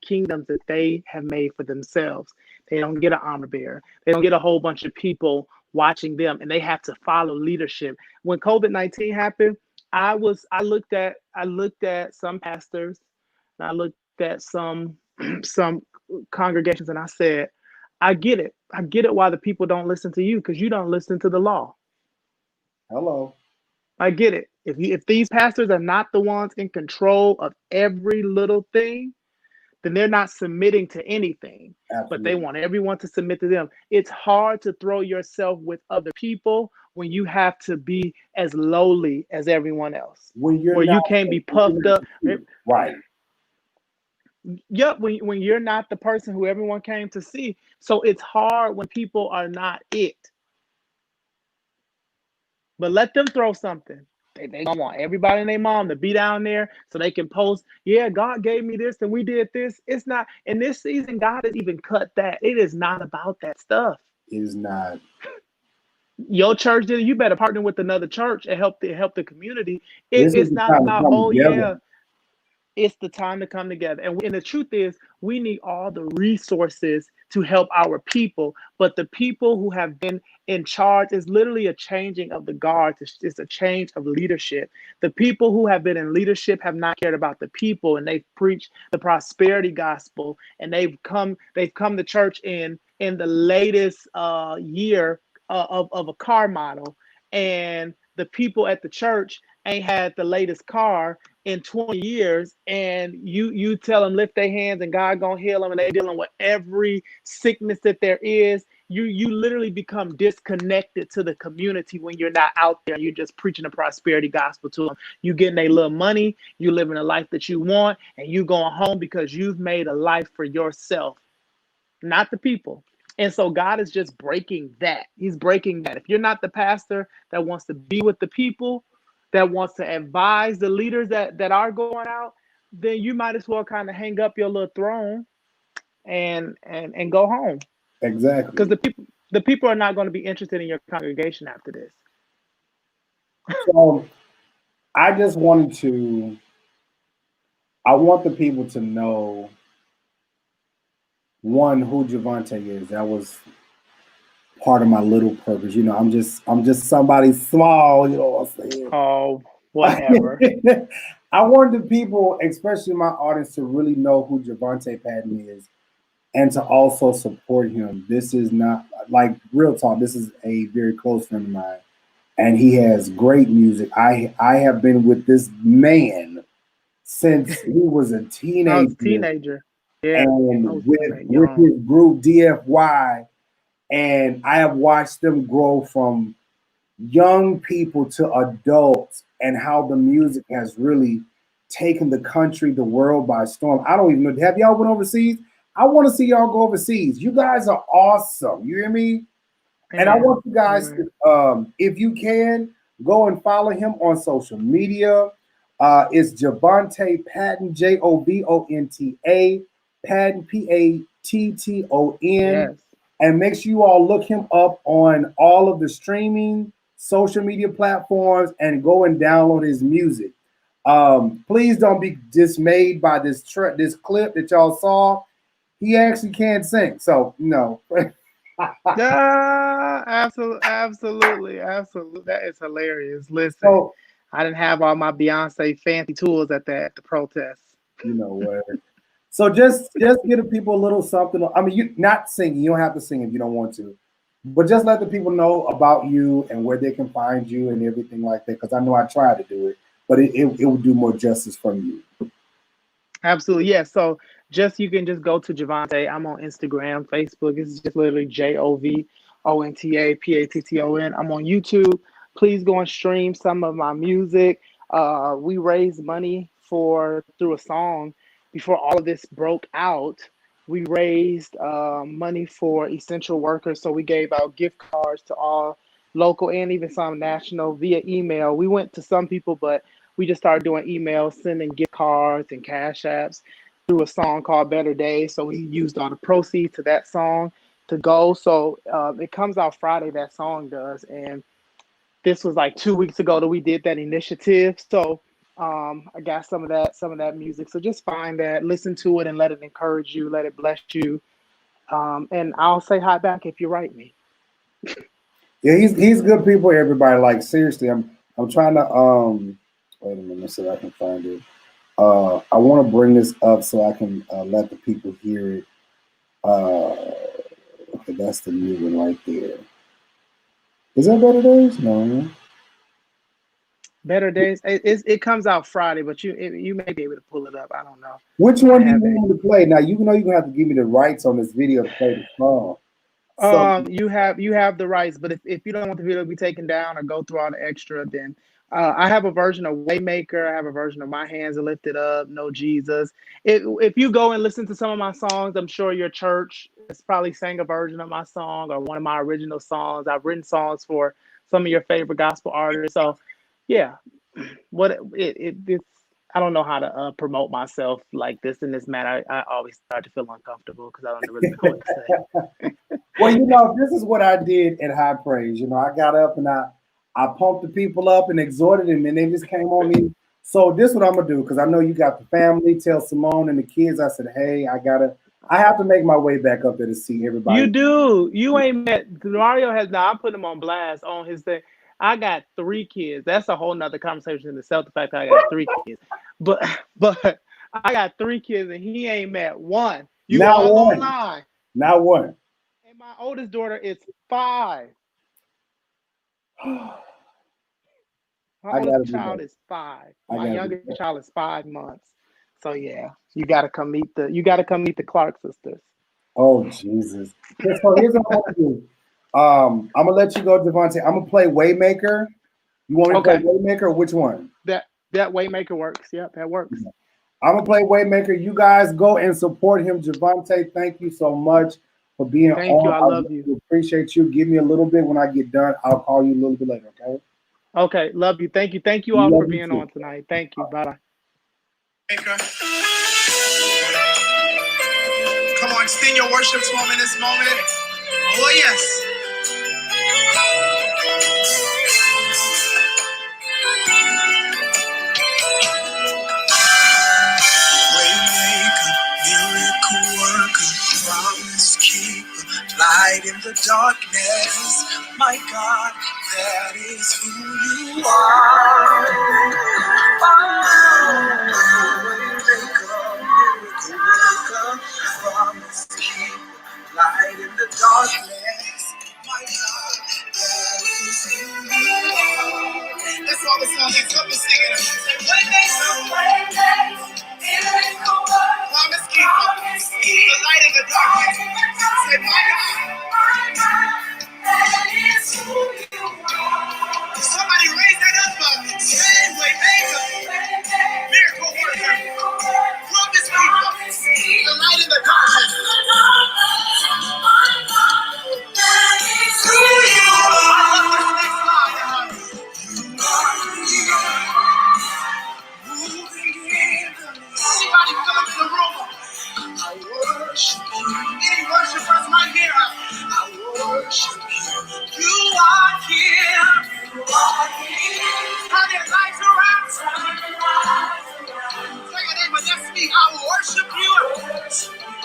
kingdoms that they have made for themselves. They don't get an armor bearer. They don't get a whole bunch of people watching them, and they have to follow leadership. When COVID-19 happened, I looked at some pastors, and I looked at some congregations, and I said, I get it. I get it why the people don't listen to you, because you don't listen to the law. Hello. I get it. If these pastors are not the ones in control of every little thing, then they're not submitting to anything. But they Absolutely. want everyone to submit to them. It's hard to throw yourself with other people when you have to be as lowly as everyone else, When you're where not you can't be puffed up. right. Yep, when you're not the person who everyone came to see. So it's hard when people are not it. But let them throw something. They don't want everybody and their mom to be down there so they can post, yeah, God gave me this and we did this. It's not, in this season, God has even cut that. It is not about that stuff. It is not. Your church did it, you better partner with another church and help the community. This is It's the not time to about, come oh together. yeah, it's the time to come together. And the truth is, we need all the resources to help our people. But the people who have been in charge is literally a changing of the guards. It's a change of leadership. The people who have been in leadership have not cared about the people, and they've preached the prosperity gospel, and they've come to church in the latest year of a car model, and the people at the church ain't had the latest car in 20 years, and you tell them lift their hands and God gonna heal them, and they dealing with every sickness that there is. You literally become disconnected to the community when you're not out there. You're just preaching the prosperity gospel to them. You getting a little money, you living a life that you want, and you going home because you've made a life for yourself, not the people. And so God is just breaking that. He's breaking that. If you're not the pastor that wants to be with the people, that wants to advise the leaders that are going out, then you might as well kind of hang up your little throne and go home. Because Exactly. the people are not going to be interested in your congregation after this. So I just wanted to I want the people to know one who Javonte is. That was part of my little purpose. I'm just somebody small, you know what Oh, I'm whatever. saying? I wanted the people, especially my audience, to really know who Javonte Patton is and to also support him. This is not like real talk, this is a very close friend of mine. And he has great music. I have been with this man since he was a I was a teenager teenager. Yeah, I and was with that with young. his group DFY, and I have watched them grow from young people to adults and how the music has really taken the country, the world by storm. I don't even know. Have y'all went overseas? I want to see y'all go overseas. You guys are awesome. You hear me? And I Amen. want you guys Amen. to, if you can, go and follow him on social media. It's Javonte Patton, Jovonta, Patton, Patton. Yes. And make sure you all look him up on all of the streaming social media platforms and go and download his music. Please don't be dismayed by this clip that y'all saw. He actually can't sing, so no. Absolutely, absolutely. That is hilarious. Listen, So I didn't have all my Beyonce fancy tools at the protest. you know what? So just give the people a little something. I mean, you not singing. You don't have to sing if you don't want to, but just let the people know about you and where they can find you and everything like that. Because I know I tried to do it, but it would do more justice from you. Absolutely, yeah. So you can just go to Javonte. I'm on Instagram, Facebook. It's just literally JOVONTA PATTON. I'm on YouTube. Please go and stream some of my music. We raised money for through a song before all of this broke out. We raised money for essential workers, so we gave out gift cards to all local and even some national via email. We went to some people, but we just started doing emails, sending gift cards and cash apps through a song called Better Days. So we used all the proceeds to that song to go. So it comes out Friday, that song does. And this was like 2 weeks ago that we did that initiative. So I got some of that music. So just find that, listen to it, and let it encourage you, let it bless you. And I'll say hi back if you write me. Yeah, he's good people. Everybody, like seriously, I'm trying to wait a minute, let's see if I can find it. I want to bring this up so I can let the people hear it. Okay, that's the new one right there. Is that Better Days? No. Better Days. It comes out Friday, but you may be able to pull it up. I don't know. Which I one do you have it. want me to play? Now you know you're gonna have to give me the rights on this video to play the song. So You have the rights, but if you don't want the video to be taken down or go through all the extra, then I have a version of Waymaker. I have a version of My Hands Are Lifted Up, No Jesus. If you go and listen to some of my songs, I'm sure your church has probably sang a version of my song or one of my original songs. I've written songs for some of your favorite gospel artists. So, yeah, it's I don't know how to promote myself like this in this manner. I always start to feel uncomfortable because I don't really know what to say. well, you know, this is what I did at High Praise. You know, I got up and I pumped the people up and exhorted them, and they just came on me. So this is what I'm gonna do because I know you got the family. Tell Simone and the kids. I said, hey, I have to make my way back up there to see You everybody. do. You ain't met Mario has now. I put him on blast on his thing. I got 3 kids. That's a whole nother conversation in itself. The fact that I got 3 kids, but but I got 3 kids and he ain't met one. You Not all gonna one. lie. Not one. And my oldest daughter is 5. My I gotta oldest do child that. is 5. I My gotta do youngest that. child is 5 months. So yeah, you gotta come meet the Clark sisters. Oh Jesus. So here's what I want to do. I'm gonna let you go, Javonte. I'm gonna play Waymaker. You want me to play Okay, Waymaker or which one? that that Waymaker works. Yep, that works. I'm gonna play Waymaker. You guys go and support him, Javonte. Thank you so much for being Thank you. on. I I love you. really appreciate you. Give me a little bit when I get done. I'll call you a little bit later. Okay. Okay, love you. Thank you. Thank you all Love for you being too. on tonight. Thank you. Bye bye. Come on, sing your worship to him in this moment. Oh yes. Waymaker, miracle worker, promise keeper, light in the darkness. My God, that is who you are. Waymaker, miracle worker, promise keeper, light in the darkness. My God, that is who you are. That's all the song is. Come and sing it. Say, Waymaker, miracle worker, promise keeper, the light in the darkness. Say, my God, that is who you are. Somebody raise that up. Say, Waymaker, miracle worker, promise keeper, the light in the darkness. My God, that is who you are. You are moving in the midst. Anybody come into the room? I worship you. Any worshipers right here? I worship you. You are here. You are here. Turning lights around. Turning lights around. Tell your neighbor, that's me. I worship you.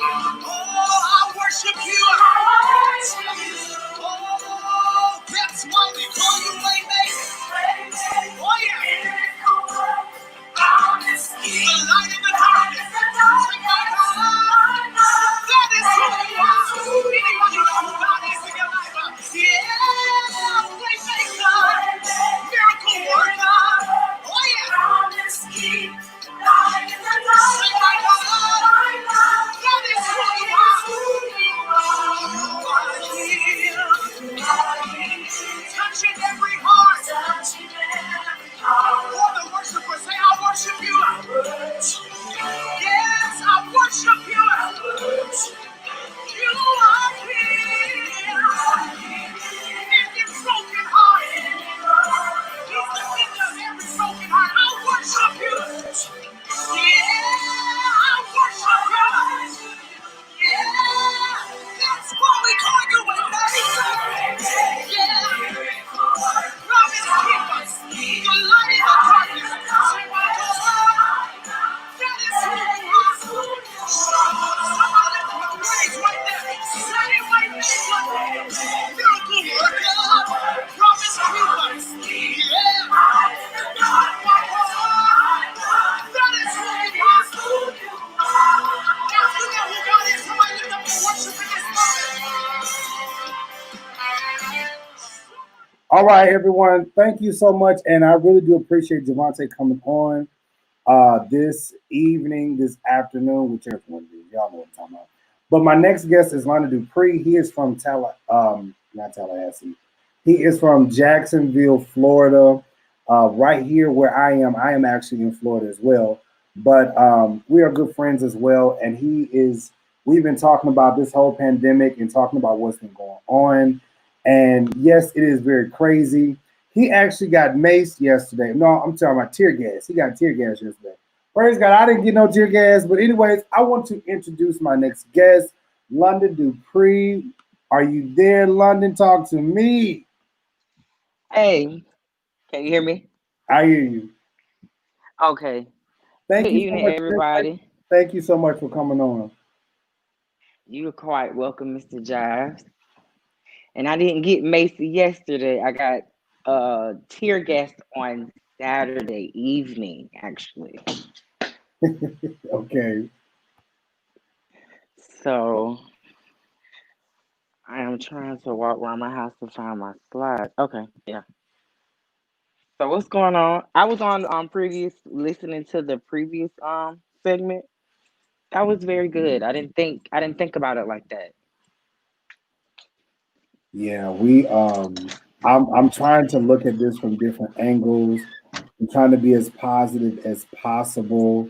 Oh, I worship you. I worship you. Oh, that's why we call you Waymaker. Oh, yeah. The light in the darkness. That is who you are. Anybody know who God is in your life? Yeah, All right, everyone. Thank you so much, and I really do appreciate Javonte coming on this evening, this afternoon, whichever one it is. Y'all know what I'm talking about. But my next guest is Lana Dupree. He is from not Tallahassee. He is from Jacksonville, Florida. Right here where I am. I am actually in Florida as well. But we are good friends as well. And he is. We've been talking about this whole pandemic and talking about what's been going on. And yes, it is very crazy. He actually got maced yesterday. No, I'm talking about tear gas. He got tear gas yesterday. Praise God, I didn't get no tear gas. But anyways, I want to introduce my next guest, London Dupree. Are you there, London? Talk to me. Hey, can you hear me? I hear you. Okay. Thank Good you so evening, much. everybody. Thank you so much for coming on. You're quite welcome, Mr. Jives. And I didn't get Macy yesterday. I got tear gas on Saturday evening, actually. Okay. So I am trying to walk around my house to find my slides. Okay, yeah. So what's going on? I was on previous listening to the previous segment. That was very good. I didn't think about it like that. Yeah, I'm trying to look at this from different angles. I'm trying to be as positive as possible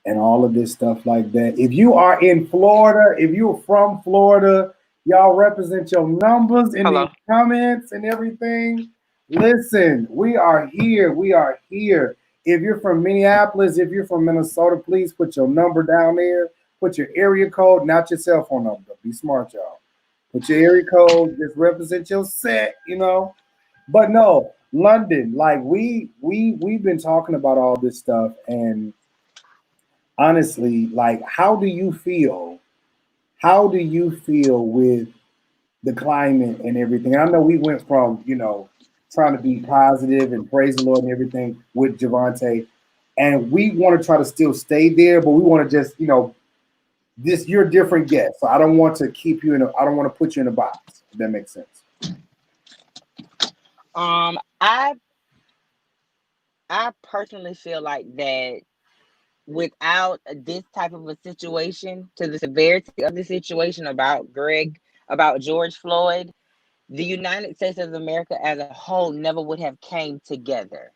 and all of this stuff like that. If you are in Florida, if you're from Florida, y'all represent your numbers in the Hello. comments and everything. Listen, we are here. We are here. If you're from Minneapolis, if you're from Minnesota, please put your number down there. Put your area code, not your cell phone number. Be smart, y'all. Put your area code, just represent your set. But no, London, like we've been talking about all this stuff, and honestly, like how do you feel? How do you feel with the climate and everything? I know we went from, trying to be positive and praise the Lord and everything with Javante, and we want to try to still stay there, but we want to just, this you're a different guest. So I don't want to keep you in I don't want to put you in a box, if that makes sense. I personally feel like that without this type of a situation, to the severity of the situation about George Floyd, the United States of America as a whole never would have came together.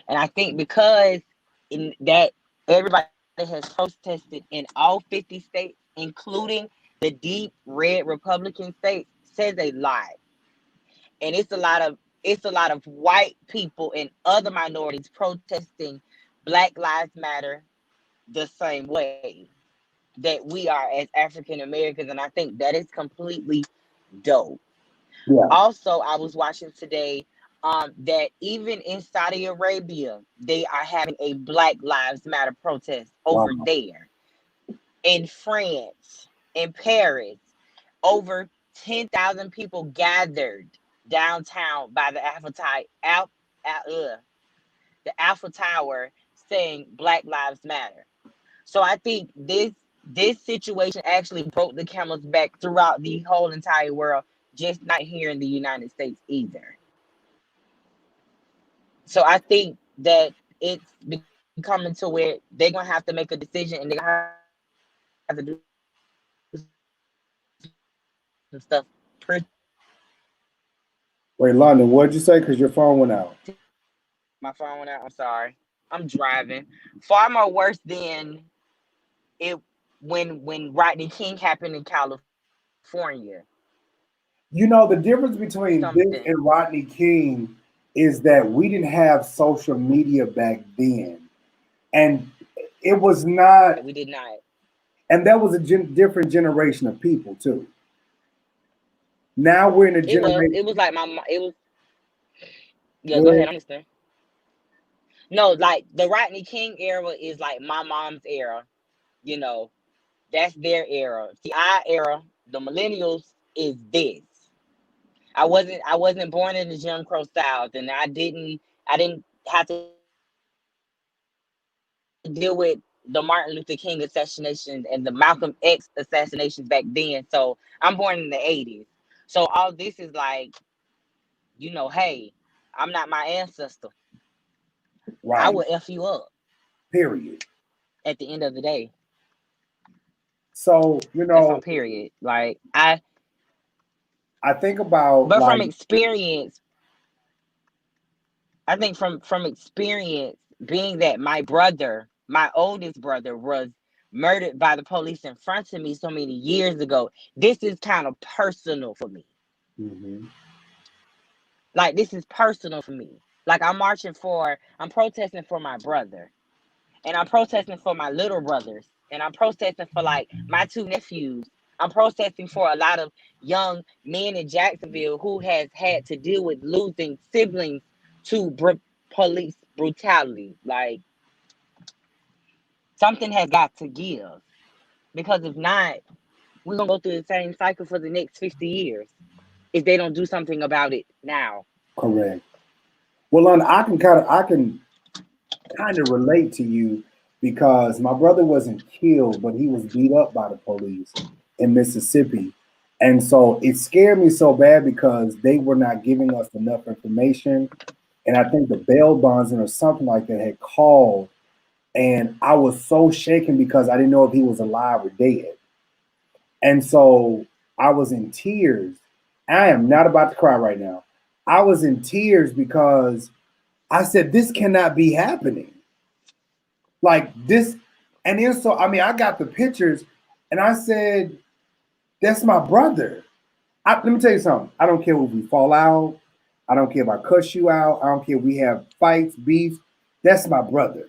And I think because in that everybody has protested in all 50 states, including the deep red Republican states, says a lot. And it's a lot of white people and other minorities protesting Black Lives Matter the same way that we are as African Americans, and I think that is completely dope. Yeah. Also, I was watching today that even in Saudi Arabia, they are having a Black Lives Matter protest over Wow. there. In France, in Paris, over 10,000 people gathered downtown by the Alpha Tower saying Black Lives Matter. So I think this situation actually broke the camel's back throughout the whole entire world, just not here in the United States either. So I think that it's becoming to where they're gonna have to make a decision and they're gonna have to do some stuff pretty soon. Wait, London, what'd you say? Because your phone went out. My phone went out. I'm sorry. I'm driving. Far more worse than it when Rodney King happened in California. The difference between Something this and Rodney King is that we didn't have social media back then. And it was not, we did not. and that was a different generation of people too. Now we're in a It was. generation. It was like it was. Yeah, Go go ahead. ahead. I'm listening. No, like the Rodney King era is like my mom's era. You know, that's their era. See, our era, the millennials, is this. I wasn't born in the Jim Crow South, and I didn't have to deal with the Martin Luther King assassination and the Malcolm X assassinations back then. So I'm born in the 80s. So all this is like hey, I'm not my ancestor. I Right. will F you up Period. at the end of the day. So, That's on period. Like I think about but from like, experience, I think from experience, being that my brother, my oldest brother, was murdered by the police in front of me so many years ago, this is kind of personal for me. mhm, Like, this is personal for me. Like, I'm protesting for my brother, and I'm protesting for my little brothers, and I'm protesting for like my two nephews. I'm protesting for a lot of young men in Jacksonville who has had to deal with losing siblings to police brutality. Like, something has got to give, because if not, we're gonna go through the same cycle for the next 50 years if they don't do something about it now. correct. Well, Lon, I can kind of relate to you because my brother wasn't killed, but he was beat up by the police in Mississippi. And so it scared me so bad because they were not giving us enough information. And I think the bail bondsman or something like that had called. And I was so shaken because I didn't know if he was alive or dead. And so I was in tears. I am not about to cry right now. I was in tears because I said, this cannot be happening. Like this. And then so, I mean, I got the pictures and I said, that's my brother. Let me tell you something. I don't care if we fall out. I don't care if I cuss you out. I don't care if we have fights, beefs. That's my brother.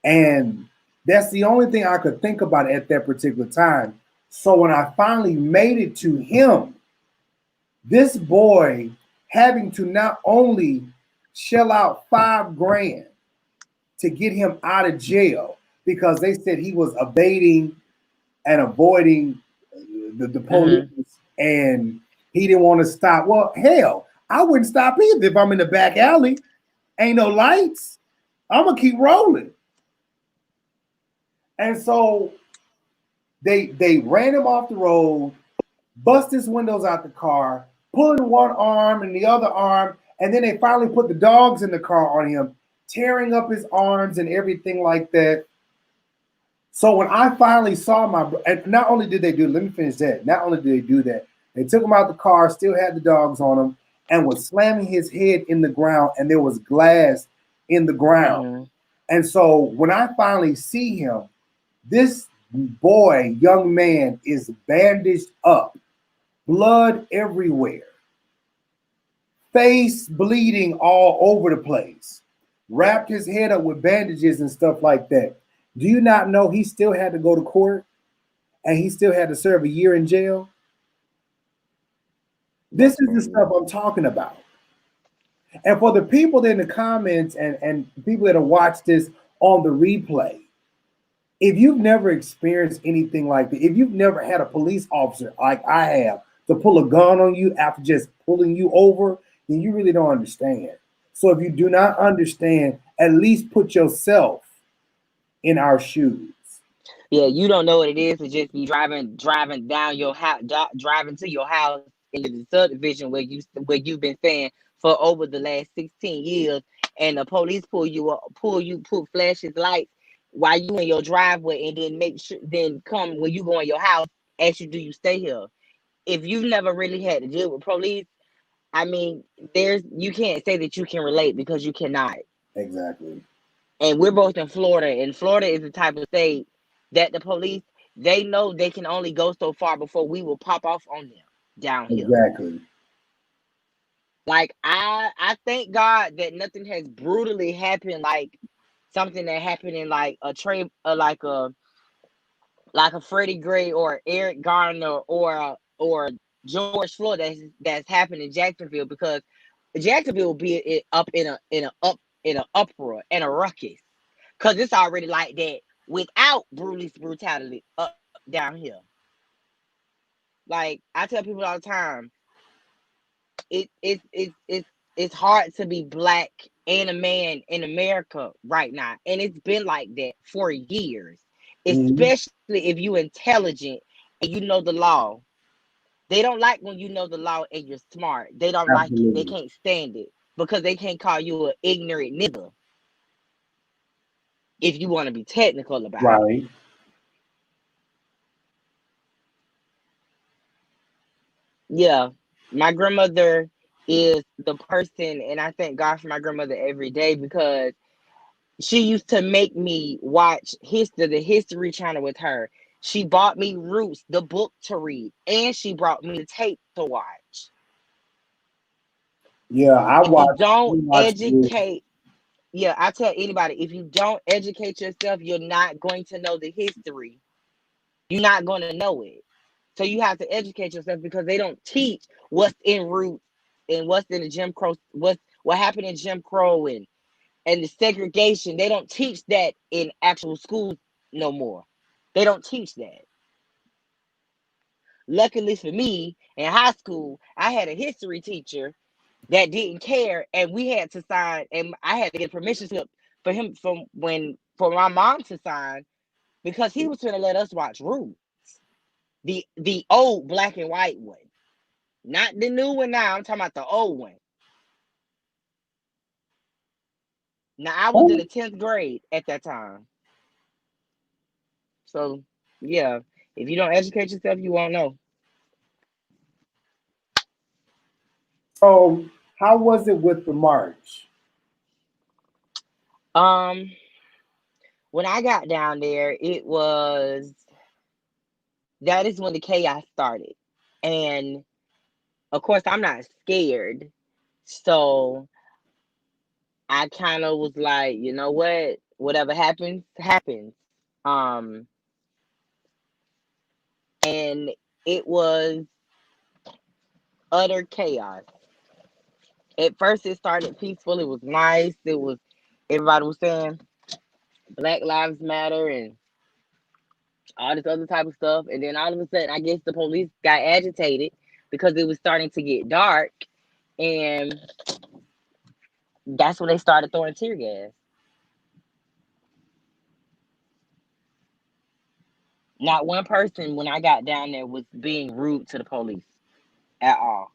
And that's the only thing I could think about at that particular time. So when I finally made it to him, this boy having to not only shell out 5 grand to get him out of jail because they said he was evading and avoiding the police Mm-hmm. and he didn't want to stop. Well, hell, I wouldn't stop either if I'm in the back alley. Ain't no lights. I'm gonna keep rolling. And so they ran him off the road, bust his windows out the car, pulling one arm and the other arm, and then they finally put the dogs in the car on him, tearing up his arms and everything like that. So when I finally saw and not only did they do, let me finish that. Not only did they do that, they took him out the car, still had the dogs on him, and was slamming his head in the ground, and there was glass in the ground. Mm-hmm. And so when I finally see him, this boy, young man, is bandaged up, blood everywhere, face bleeding all over the place, wrapped his head up with bandages and stuff like that. Do you not know he still had to go to court and he still had to serve a year in jail? This That's is the crazy. stuff I'm talking about. And for the people in the comments and people that have watched this on the replay, if you've never experienced anything like that, if you've never had a police officer like I have to pull a gun on you after just pulling you over, then you really don't understand. So if you do not understand, at least put yourself in our shoes. Yeah, you don't know what it is to just be driving down your house, driving to your house in the subdivision where you've been staying for over the last 16 years, and the police pull flashes lights while you in your driveway, and then come when you go in your house, ask you, do you stay here? If you've never really had to deal with police, I mean, you can't say that you can relate, because you cannot. Exactly. And we're both in Florida, and Florida is the type of state that the police, they know they can only go so far before we will pop off on them down here. Exactly. Like, I thank God that nothing has brutally happened, like something that happened in like a trade, like a Freddie Gray or Eric Garner or George Floyd that's happened in Jacksonville, because Jacksonville will be up in an uproar and a ruckus, because it's already like that without brutality up down here. Like, I tell people all the time, it's hard to be black and a man in America right now, and it's been like that for years, Mm-hmm. especially if you intelligent and you know the law. They don't like when you know the law and you're smart. They don't like it. They can't stand it because they can't call you an ignorant nigga if you want to be technical about it. Right. Yeah. My grandmother is the person, and I thank God for my grandmother every day because she used to make me watch the History Channel with her. She bought me Roots, the book to read, and she brought me the tape to watch. Yeah, I If you watched. don't educate, yeah, I tell anybody, if you don't educate yourself, you're not going to know the history. You're not going to know it. So you have to educate yourself because they don't teach what's in Roots and what's in the Jim Crow, what happened in Jim Crow and the segregation. They don't teach that in actual schools no more. They don't teach that. Luckily for me, in high school, I had a history teacher that didn't care, and we had to sign, and I had to get a permission slip for him for my mom to sign because he was trying to let us watch Roots, the old black and white one, not the new one. Now I'm talking about the old one. Now I was in the 10th grade at that time, so yeah. If you don't educate yourself, you won't know. So, how was it with the march? When I got down there, that is when the chaos started. And of course, I'm not scared. So I kind of was like, you know what? Whatever happens, happens. And it was utter chaos. At first, it started peaceful. It was nice. Everybody was saying Black Lives Matter and all this other type of stuff. And then all of a sudden, I guess the police got agitated because it was starting to get dark. And that's when they started throwing tear gas. Not one person, when I got down there, was being rude to the police at all.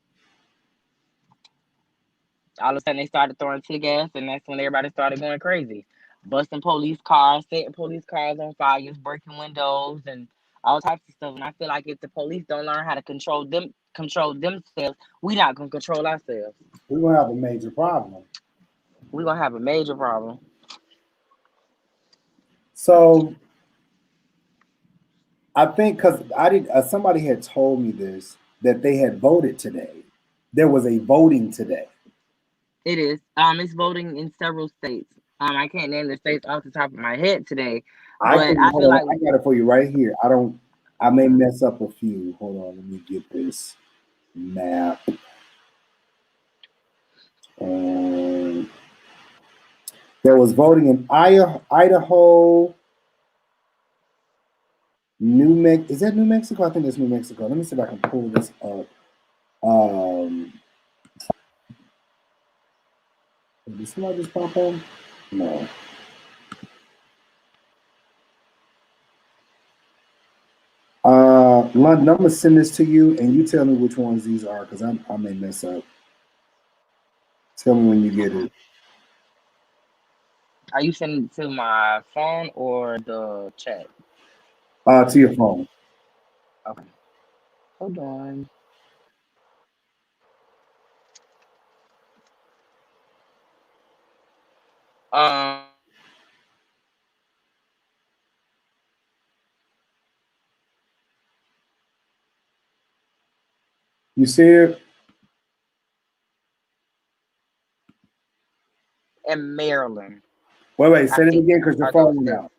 All of a sudden, they started throwing tear gas, and that's when everybody started going crazy. Busting police cars, setting police cars on fire, breaking windows, and all types of stuff. And I feel like if the police don't learn how to control themselves, we're not going to control ourselves. We're going to have a major problem. We're going to have a major problem. So, I think because somebody had told me this, that they had voted today. There was a voting today. It is. It's voting in several states. I can't name the states off the top of my head today, but I feel like I got it for you right here. I may mess up a few. Hold on, let me get this map. There was voting in Idaho, Is that New Mexico? I think it's New Mexico. Let me see if I can pull this up. Did somebody just pop on? No. London, I'm gonna send this to you, and you tell me which ones these are, because I may mess up. Tell me when you get it. Are you sending it to my phone or the chat? To your phone. Okay. Hold on. You see it? In Maryland. Wait, say it again because your phone went out.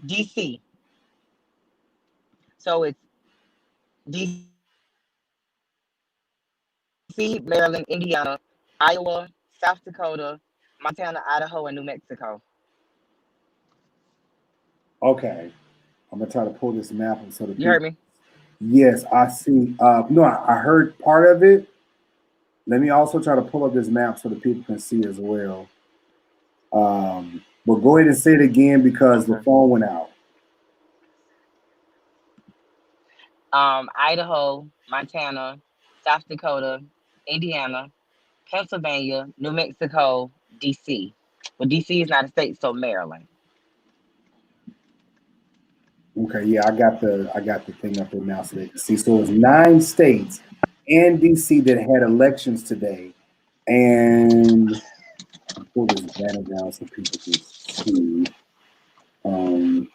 DC. So it's DC, Maryland, Indiana, Iowa, South Dakota, Montana, Idaho, and New Mexico. Okay. I'm gonna try to pull this map up so you heard me? Yes, I see. No, I heard part of it. Let me also try to pull up this map so the people can see as well. But go ahead and say it again because the phone went out. Idaho, Montana, South Dakota, Indiana, Pennsylvania, New Mexico, DC. Well, DC is not a state, so Maryland. Okay, yeah, I got the thing up there now so they can see. So it's 9 states and DC that had elections today. And I'll pull this banner down so people can see. Um,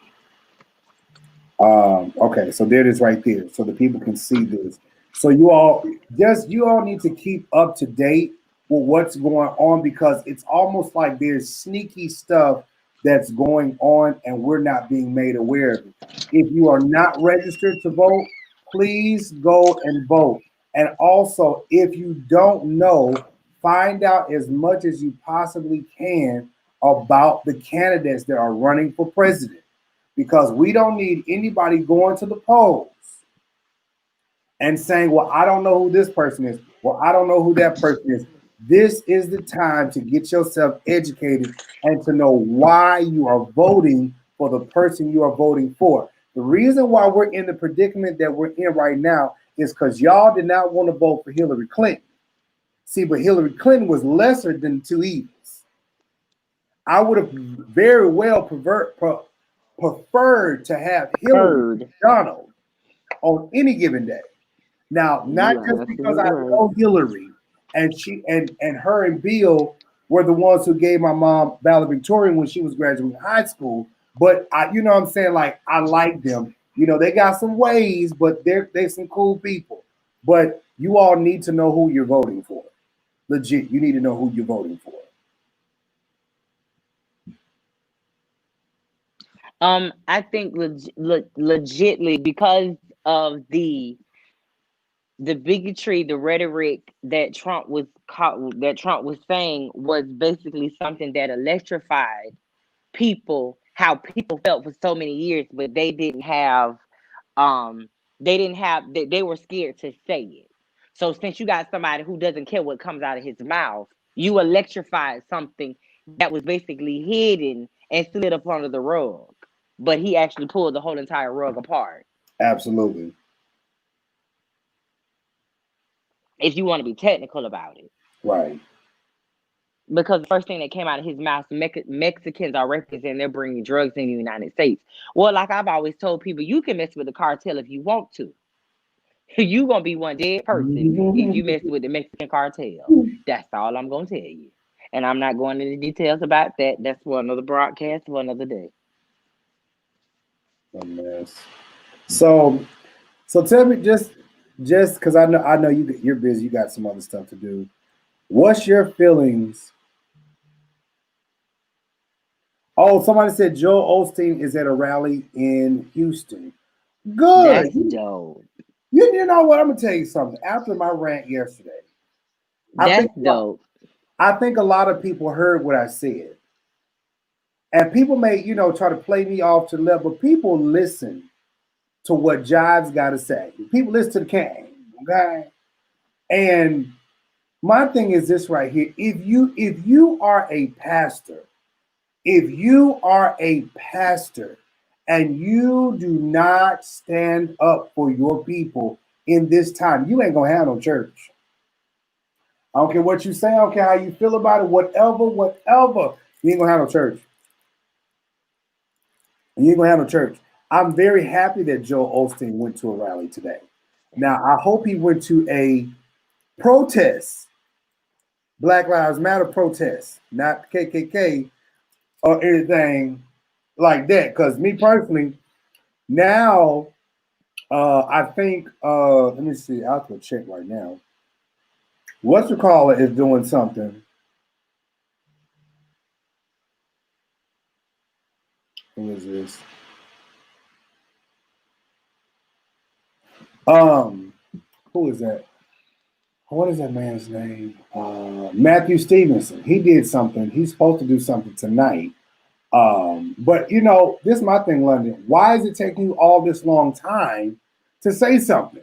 okay, so there it is right there, so the people can see this. So you all need to keep up to date with what's going on, because it's almost like there's sneaky stuff that's going on and we're not being made aware of it. If you are not registered to vote, please go and vote. And also, if you don't know, find out as much as you possibly can about the candidates that are running for president, because we don't need anybody going to the polls and saying, well, I don't know who this person is. Well, I don't know who that person is. This is the time to get yourself educated and to know why you are voting for the person you are voting for. The reason why we're in the predicament that we're in right now is because y'all did not want to vote for Hillary Clinton. See, but Hillary Clinton was lesser than two evils. I would have very well preferred to have Hillary Donald on any given day. Now, not just because I know Hillary and she and her and Bill were the ones who gave my mom valedictorian when she was graduating high school, but I, you know what I'm saying, like, I like them. You know, they got some ways, but they're some cool people. But you all need to know who you're voting for. Legit, you need to know who you're voting for. I think legitly, because of the bigotry, the rhetoric that Trump was saying was basically something that electrified people, how people felt for so many years, but they didn't have they were scared to say it. So since you got somebody who doesn't care what comes out of his mouth, you electrified something that was basically hidden and slid up under the rug. But he actually pulled the whole entire rug apart. Absolutely. If you want to be technical about it. Right. Because the first thing that came out of his mouth, Mexicans are representing, they're bringing drugs in the United States. Well, like I've always told people, you can mess with the cartel if you want to. You gonna be one dead person if you mess with the Mexican cartel. That's all I'm gonna tell you. And I'm not going into details about that. That's for another broadcast for another day. A mess. So tell me, just because I know you're busy, you got some other stuff to do. What's your feelings? Oh, somebody said Joel Osteen is at a rally in Houston. Good. That's dope. You know what? I'm gonna tell you something. After my rant yesterday, that's dope. I think a lot of people heard what I said, and people may, try to play me off to the level. But people listen to what Jives got to say. People listen to the king, okay? And my thing is this right here: if you are a pastor, and you do not stand up for your people in this time, you ain't gonna have no church. I don't care what you say, I don't care how you feel about it, whatever. You ain't gonna have no church. You ain't gonna have no church. I'm very happy that Joel Osteen went to a rally today. Now, I hope he went to a protest, Black Lives Matter protest, not KKK or anything like that. Because me personally, now I think, let me see, I'll have to check right now. What's the caller is doing something. Who is this? Who is that? What is that man's name? Matthew Stevenson. He did something. He's supposed to do something tonight. But this is my thing, London. Why is it taking you all this long time to say something?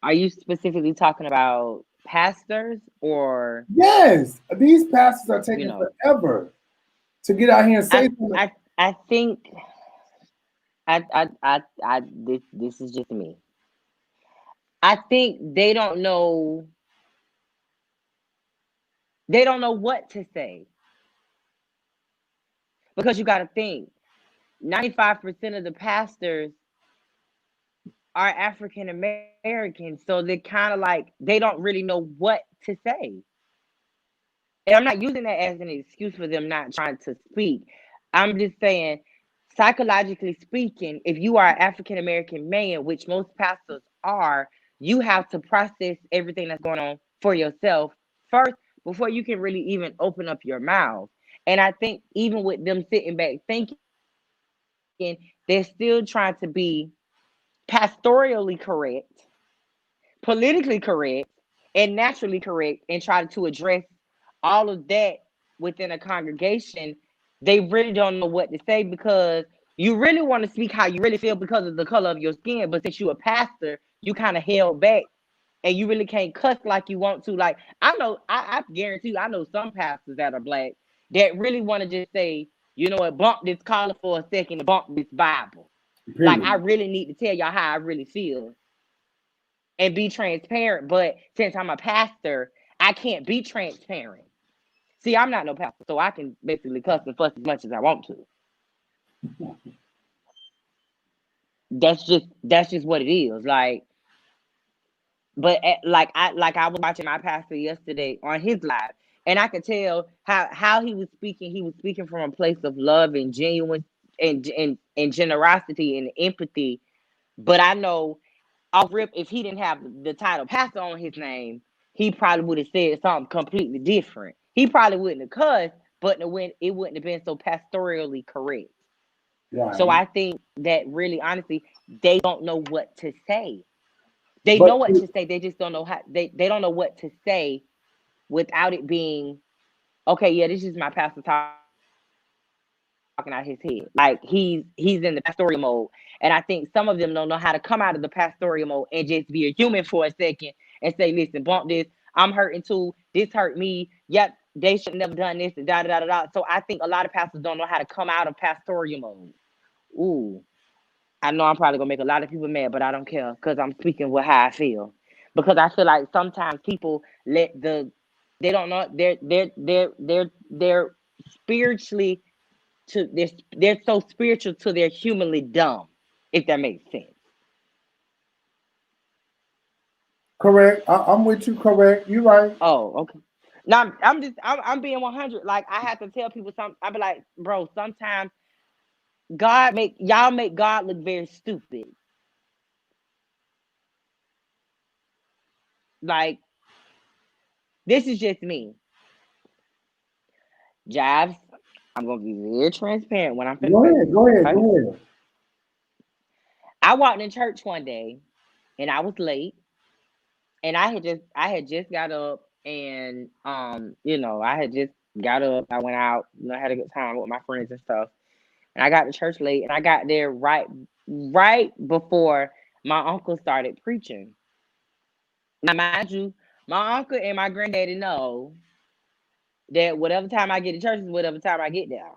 Are you specifically talking about pastors or? Yes, these pastors are taking forever to get out here and say something. I think This is just me. I think they don't know what to say. Because you got to think 95% of the pastors are African Americans, so they're kind of like they don't really know what to say. And I'm not using that as an excuse for them not trying to speak. I'm just saying, psychologically speaking, if you are an African American man, which most pastors are, you have to process everything that's going on for yourself first before you can really even open up your mouth. And I think even with them sitting back thinking, they're still trying to be pastorally correct, politically correct, and naturally correct, and try to address all of that within a congregation. They really don't know what to say because you really want to speak how you really feel because of the color of your skin. But since you're a pastor, you kind of held back and you really can't cuss like you want to. Like, I know, I guarantee you, I know some pastors that are black that really want to just say, you know what, bump this collar for a second and bump this Bible. Like, I really need to tell y'all how I really feel and be transparent. But since I'm a pastor, I can't be transparent. See, I'm not no pastor, so I can basically cuss and fuss as much as I want to. That's just what it is. Like, but like I was watching my pastor yesterday on his live, and I could tell how he was speaking. He was speaking from a place of love and genuine and generosity and empathy. But I know off rip, if he didn't have the title pastor on his name, he probably would have said something completely different. He probably wouldn't have cussed, but it wouldn't have been so pastorally correct. Right. So I think that really, honestly, they don't know what to say. They But know what to say. They just don't know how. They don't know what to say without it being okay. Yeah, this is my pastor talking out his head. Like he's in the pastoral mode, and I think some of them don't know how to come out of the pastoral mode and just be a human for a second and say, "Listen, bump this. I'm hurting too. This hurt me. Yep, they should never done this." And da da da da. So I think a lot of pastors don't know how to come out of pastoral mode. Ooh, I know I'm probably gonna make a lot of people mad, but I don't care because I'm speaking with how I feel. Because I feel like sometimes people they don't know they're spiritually they're so spiritual to they're humanly dumb, if that makes sense. correct. I'm with you. Correct. You're right. Oh, okay. Now I'm being 100. Like I have to tell people something. I be like, bro, sometimes y'all make God look very stupid. Like this is just me. Jives, I'm gonna be very transparent when I'm finna Go say ahead. this. Go ahead. Okay. Go ahead. I walked in church one day and I was late and I had just got up and I had just got up. I went out, had a good time with my friends and stuff. And I got to church late and I got there right before my uncle started preaching. Now mind you, my uncle and my granddaddy know that whatever time I get to church is whatever time I get there.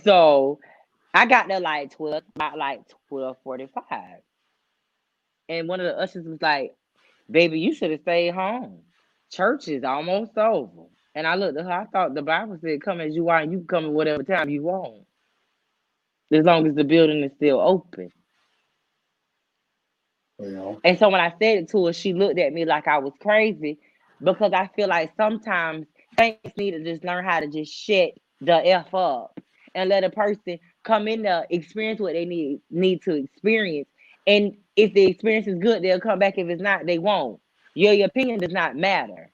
So I got there like about like 12:45. And one of the ushers was like, "Baby, you should have stayed home. Church is almost over." And I looked at her, I thought the Bible said, "Come as you are, and you can come at whatever time you want. As long as the building is still open." Well, And so when I said it to her, she looked at me like I was crazy because I feel like sometimes saints need to just learn how to just shut the F up and let a person come in there, experience what they need to experience. And if the experience is good, they'll come back. If it's not, they won't. Your opinion does not matter.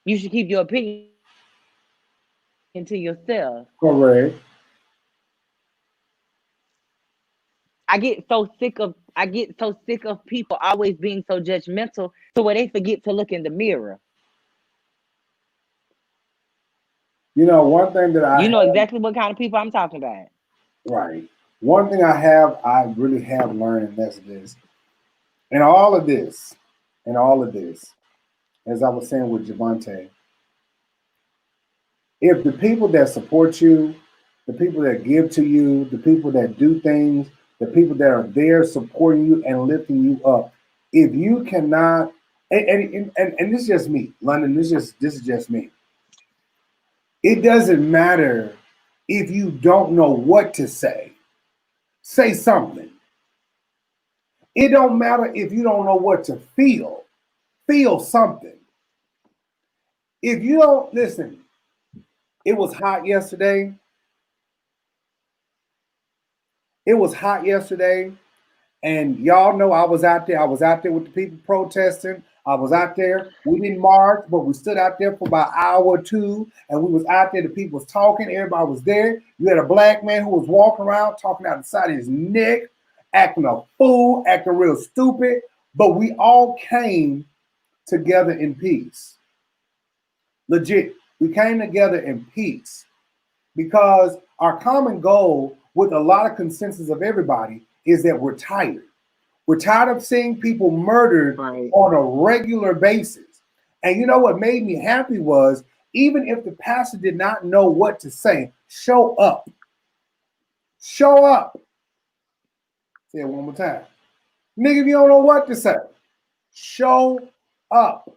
You should keep your opinion to yourself. correct. I get so sick of people always being so judgmental to where they forget to look in the mirror. You know, one thing that I You know have, exactly what kind of people I'm talking about. right. One thing I really have learned, and that's this. In all of this, as I was saying with Javonte, if the people that support you the people that give to you, the people that do things, the people that are there supporting you and lifting you up. If you cannot, and this is just me, London, this is just me. It doesn't matter if you don't know what to say. Say something. It don't matter if you don't know what to feel. Feel something. If you don't listen, it was hot yesterday. It was hot yesterday. And y'all know I was out there. I was out there with the people protesting. I was out there. We didn't march, but we stood out there for about an hour or two. And we was out there. The people was talking. Everybody was there. You had a black man who was walking around, talking out the side of his neck, acting a fool, acting real stupid. But we all came together in peace. Legit. We came together in peace because our common goal with a lot of consensus of everybody is that we're tired. We're tired of seeing people murdered on a regular basis. And you know what made me happy was, even if the pastor did not know what to say, show up. Show up. Say it one more time. Nigga, if you don't know what to say, show up.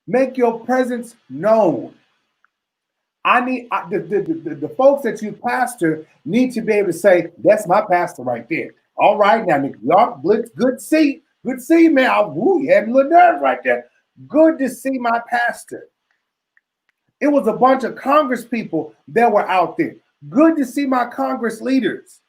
Make your presence known. The folks that you pastor need to be able to say, that's my pastor right there. All right, now, nigga, y'all, good to see you, man. You had me a little nerves right there. Good to see my pastor. It was a bunch of Congress people that were out there. Good to see my Congress leaders,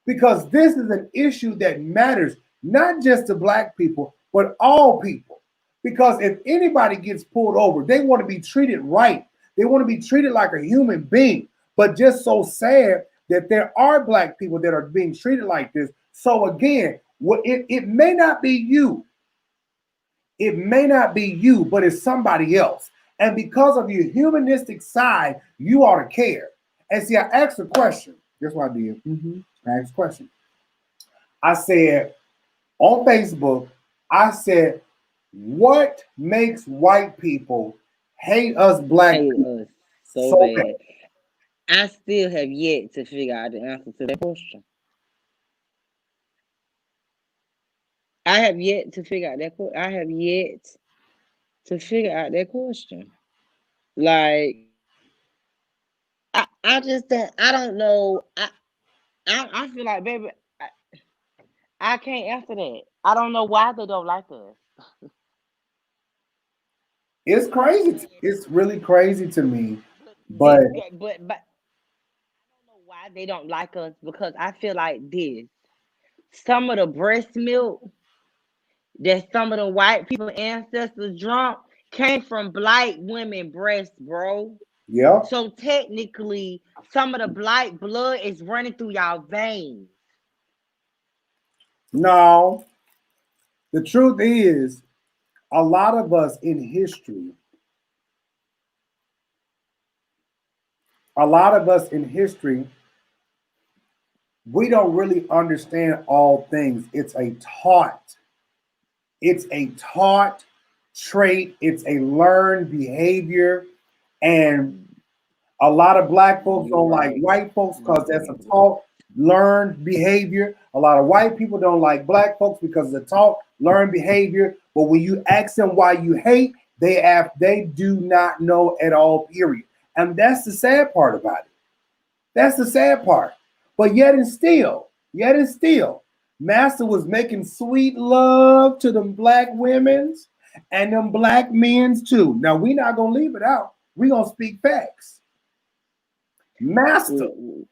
because this is an issue that matters, not just to Black people, but all people. Because if anybody gets pulled over, they want to be treated right. They want to be treated like a human being. But just so sad that there are Black people that are being treated like this. So again, it may not be you. It may not be you, but it's somebody else. And because of your humanistic side, you ought to care. And see, I asked a question. Guess what I did? I asked a question. I said on Facebook, I said, what makes white people hate us Black people so bad? I still have yet to figure out the answer to that question. I have yet to figure out that question. Like, I just don't. I don't know. I feel like, baby, I can't answer that. I don't know why they don't like us. It's crazy. It's really crazy to me. But I don't know why they don't like us, because I feel like this. Some of the breast milk that some of the white people ancestors drunk came from Black women breasts, bro. yeah. So technically, some of the Black blood is running through y'all veins. No. The truth is, a lot of us in history, we don't really understand all things. It's a taught trait. It's a learned behavior. And a lot of Black folks don't like white folks because that's a taught, learned behavior. A lot of white people don't like Black folks because it's a taught, learned behavior. But when you ask them why you hate, they do not know at all, period. And that's the sad part about it. That's the sad part. But yet and still, Master was making sweet love to them Black women's and them Black men's too. Now, we're not going to leave it out. We're going to speak facts. Master was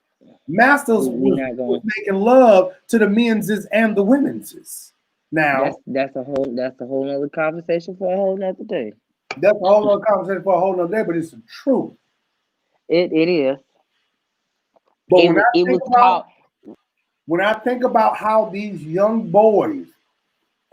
making love to the men's and the women's. Now, that's a whole other conversation for a whole other day. That's a whole other conversation for a whole other day, but it's the truth. It is. But when I think about how these young boys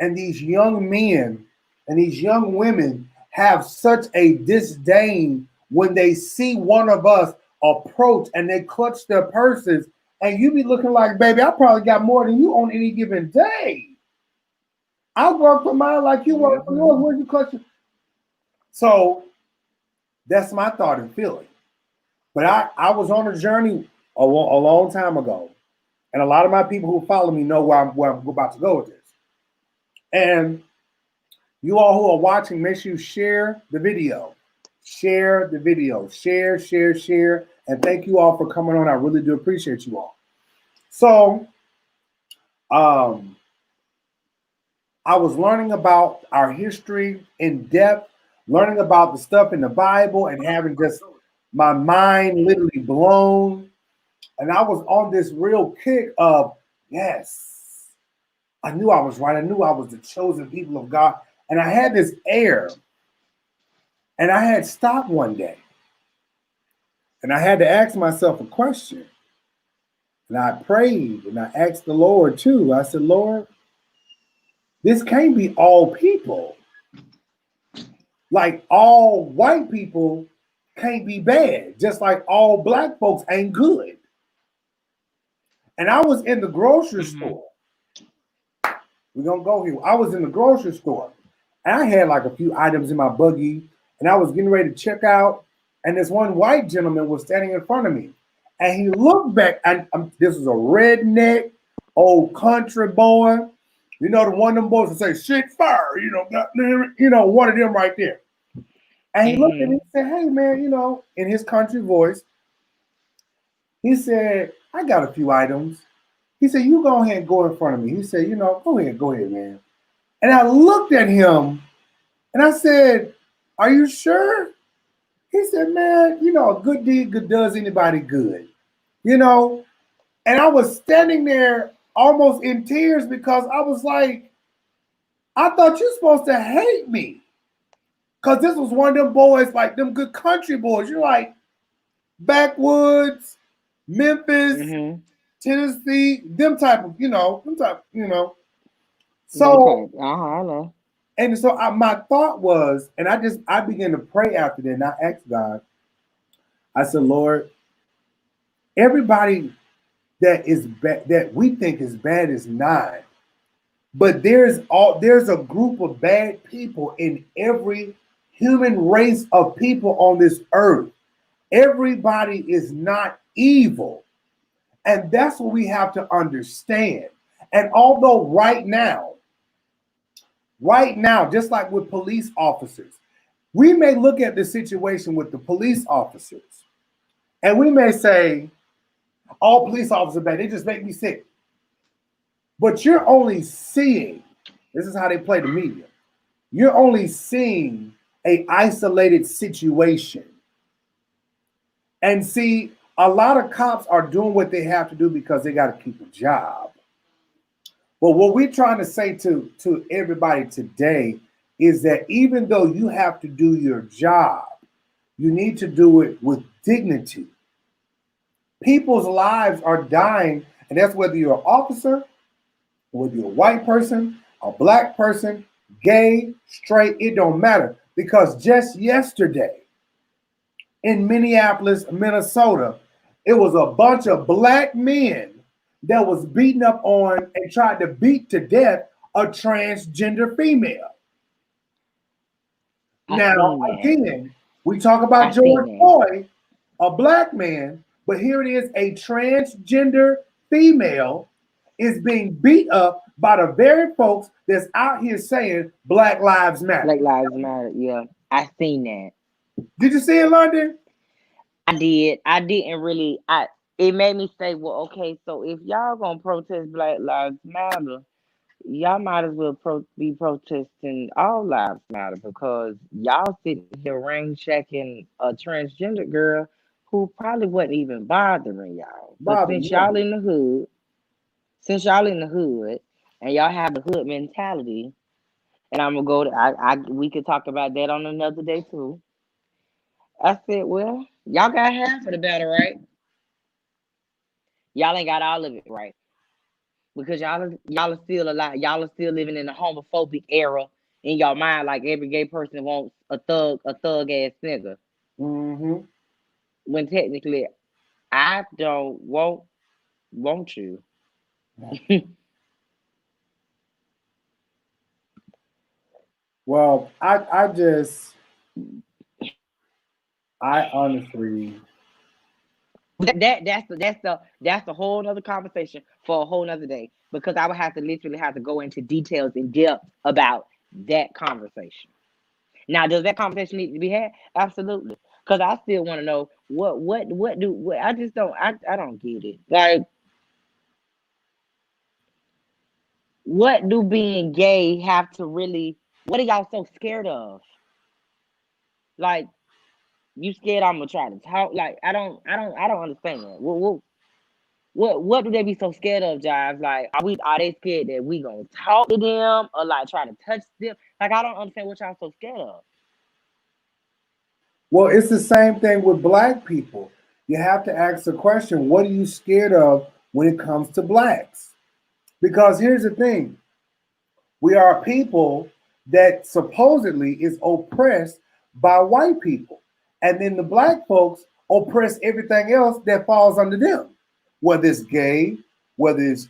and these young men and these young women have such a disdain when they see one of us approach and they clutch their purses, and you be looking like, baby, I probably got more than you on any given day. I work for mine like you work for yours. Where you clutch? So that's my thought and feeling. But I was on a journey a long time ago. And a lot of my people who follow me know where I'm about to go with this. And you all who are watching, make sure you share the video. Share the video. Share, share, share. And thank you all for coming on. I really do appreciate you all. So, I was learning about our history in depth, learning about the stuff in the Bible, and having just my mind literally blown. And I was on this real kick of, yes, I knew I was right. I knew I was the chosen people of God. And I had this air. And I had stopped one day. And I had to ask myself a question. And I prayed and I asked the Lord too. I said, Lord, this can't be all people. Like all white people can't be bad, just like all black folks ain't good. And I was in the grocery store. We're going to go here. I was in the grocery store. And I had like a few items in my buggy. And I was getting ready to check out. And this one white gentleman was standing in front of me. And he looked back. And this was a redneck, old country boy. You know, the one of them boys that say, shit fire. One of them right there. And he looked at me and said, hey, man, in his country voice, he said, I got a few items. He said, you go ahead and go in front of me. He said, go ahead, man. And I looked at him and I said, are you sure? He said, man, a good deed does anybody good, And I was standing there almost in tears because I was like, I thought you're supposed to hate me. Because this was one of them boys, like them good country boys. You're like backwoods, Memphis, Tennessee, them type of. So, I know. And so my thought was, and I began to pray after that, and I asked God, I said, Lord, everybody that is that we think is bad is not. But there's a group of bad people in every human race of people on this earth. Everybody is not evil. And that's what we have to understand. And although right now, just like with police officers, we may look at the situation with the police officers and we may say, all police officers are bad, they just make me sick. But you're only seeing, this is how they play the media, you're only seeing an isolated situation. And see, a lot of cops are doing what they have to do because they got to keep a job. But what we're trying to say to everybody today is that even though you have to do your job, you need to do it with dignity. People's lives are dying, and that's whether you're an officer, whether you're a white person, a black person, gay, straight, it don't matter. Because just yesterday in Minneapolis, Minnesota, it was a bunch of black men that was beating up on and tried to beat to death a transgender female. Now, again, we talk about George Floyd, a black man, but here it is, a transgender female is being beat up by the very folks that's out here saying Black Lives Matter. Black Lives Matter, yeah. I seen that. Did you see it, London? I did. I didn't really. It made me say, well, okay, so if y'all gonna protest Black Lives Matter, y'all might as well be protesting All Lives Matter, because y'all sitting here shacking a transgender girl who probably wasn't even bothering y'all. But since y'all in the hood, and y'all have the hood mentality, and I'm gonna go to we could talk about that on another day too. I said, well, y'all got half of the battle right. Y'all ain't got all of it right. Because y'all are still alive. Y'all are still living in a homophobic era in your mind, like every gay person wants a thug ass nigga. When technically, I don't want you. Well, I honestly, That's the whole nother conversation for a whole nother day, because I would have to literally have to go into details in depth about that conversation. Now, does that conversation need to be had? Absolutely, because I still want to know what I just don't I don't get it. Like, what do being gay have to really? What are y'all so scared of? Like, you scared I'm gonna try to talk? Like, I don't understand. What do they be so scared of, Jives? Like, are they scared that we gonna talk to them or like try to touch them? Like, I don't understand what y'all so scared of. Well, it's the same thing with black people. You have to ask the question, what are you scared of when it comes to blacks? Because here's the thing. We are a people that supposedly is oppressed by white people. And then the black folks oppress everything else that falls under them. Whether it's gay, whether it's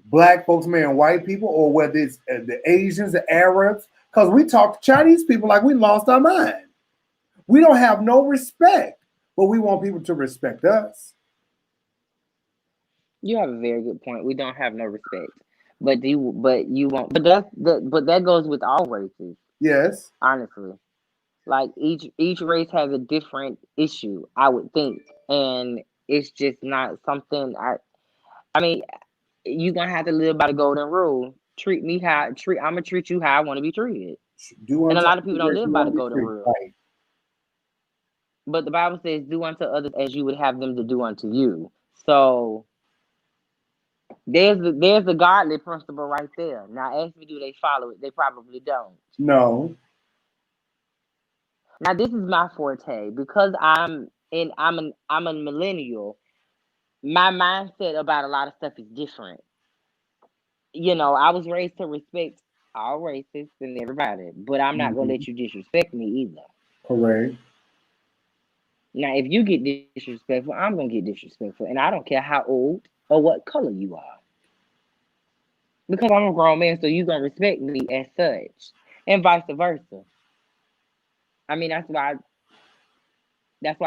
black folks marrying white people, or whether it's the Asians, the Arabs. Because we talk to Chinese people like we lost our mind. We don't have no respect, but we want people to respect us. You have a very good point. We don't have no respect, but you won't. But that goes with all races, Yes. honestly. Like, each race has a different issue, I would think, and it's just not something. I mean, you gonna have to live by the golden rule. I'm gonna treat you how I want to be treated, Do and a unto lot of people don't others as live you by want the to be golden treated. rule. Right. But the Bible says, "Do unto others as you would have them to do unto you." So there's the godly principle right there. Now, ask me, do they follow it? They probably don't. No. Now, this is my forte, because I'm a millennial. My mindset about a lot of stuff is different. I was raised to respect all races and everybody, but I'm not gonna Mhm. let you disrespect me either. Correct. Now, if you get disrespectful, I'm gonna get disrespectful, and I don't care how old or what color you are, because I'm a grown man, so you're gonna respect me as such, and vice versa. I mean, that's why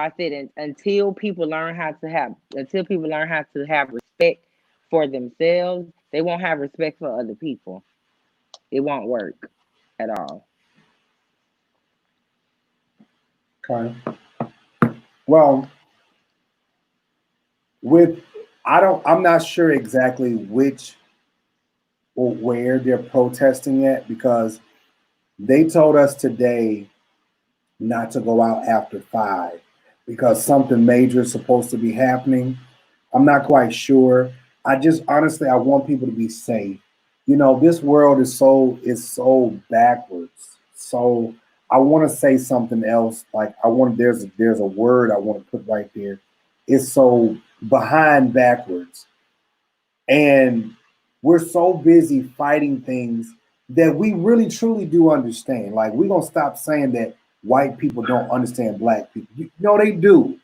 I said, until people learn how to have respect for themselves, they won't have respect for other people. It won't work at all. Okay. Well, with I'm not sure exactly which or where they're protesting at, because they told us today not to go out after 5 because something major is supposed to be happening. I'm not quite sure. I just honestly I want people to be safe. This world is so backwards. So I want to say something else. Like there's a word I want to put right there. It's so behind backwards. And we're so busy fighting things that we really truly do understand. Like, we're gonna stop saying that white people don't understand black people. No, they do.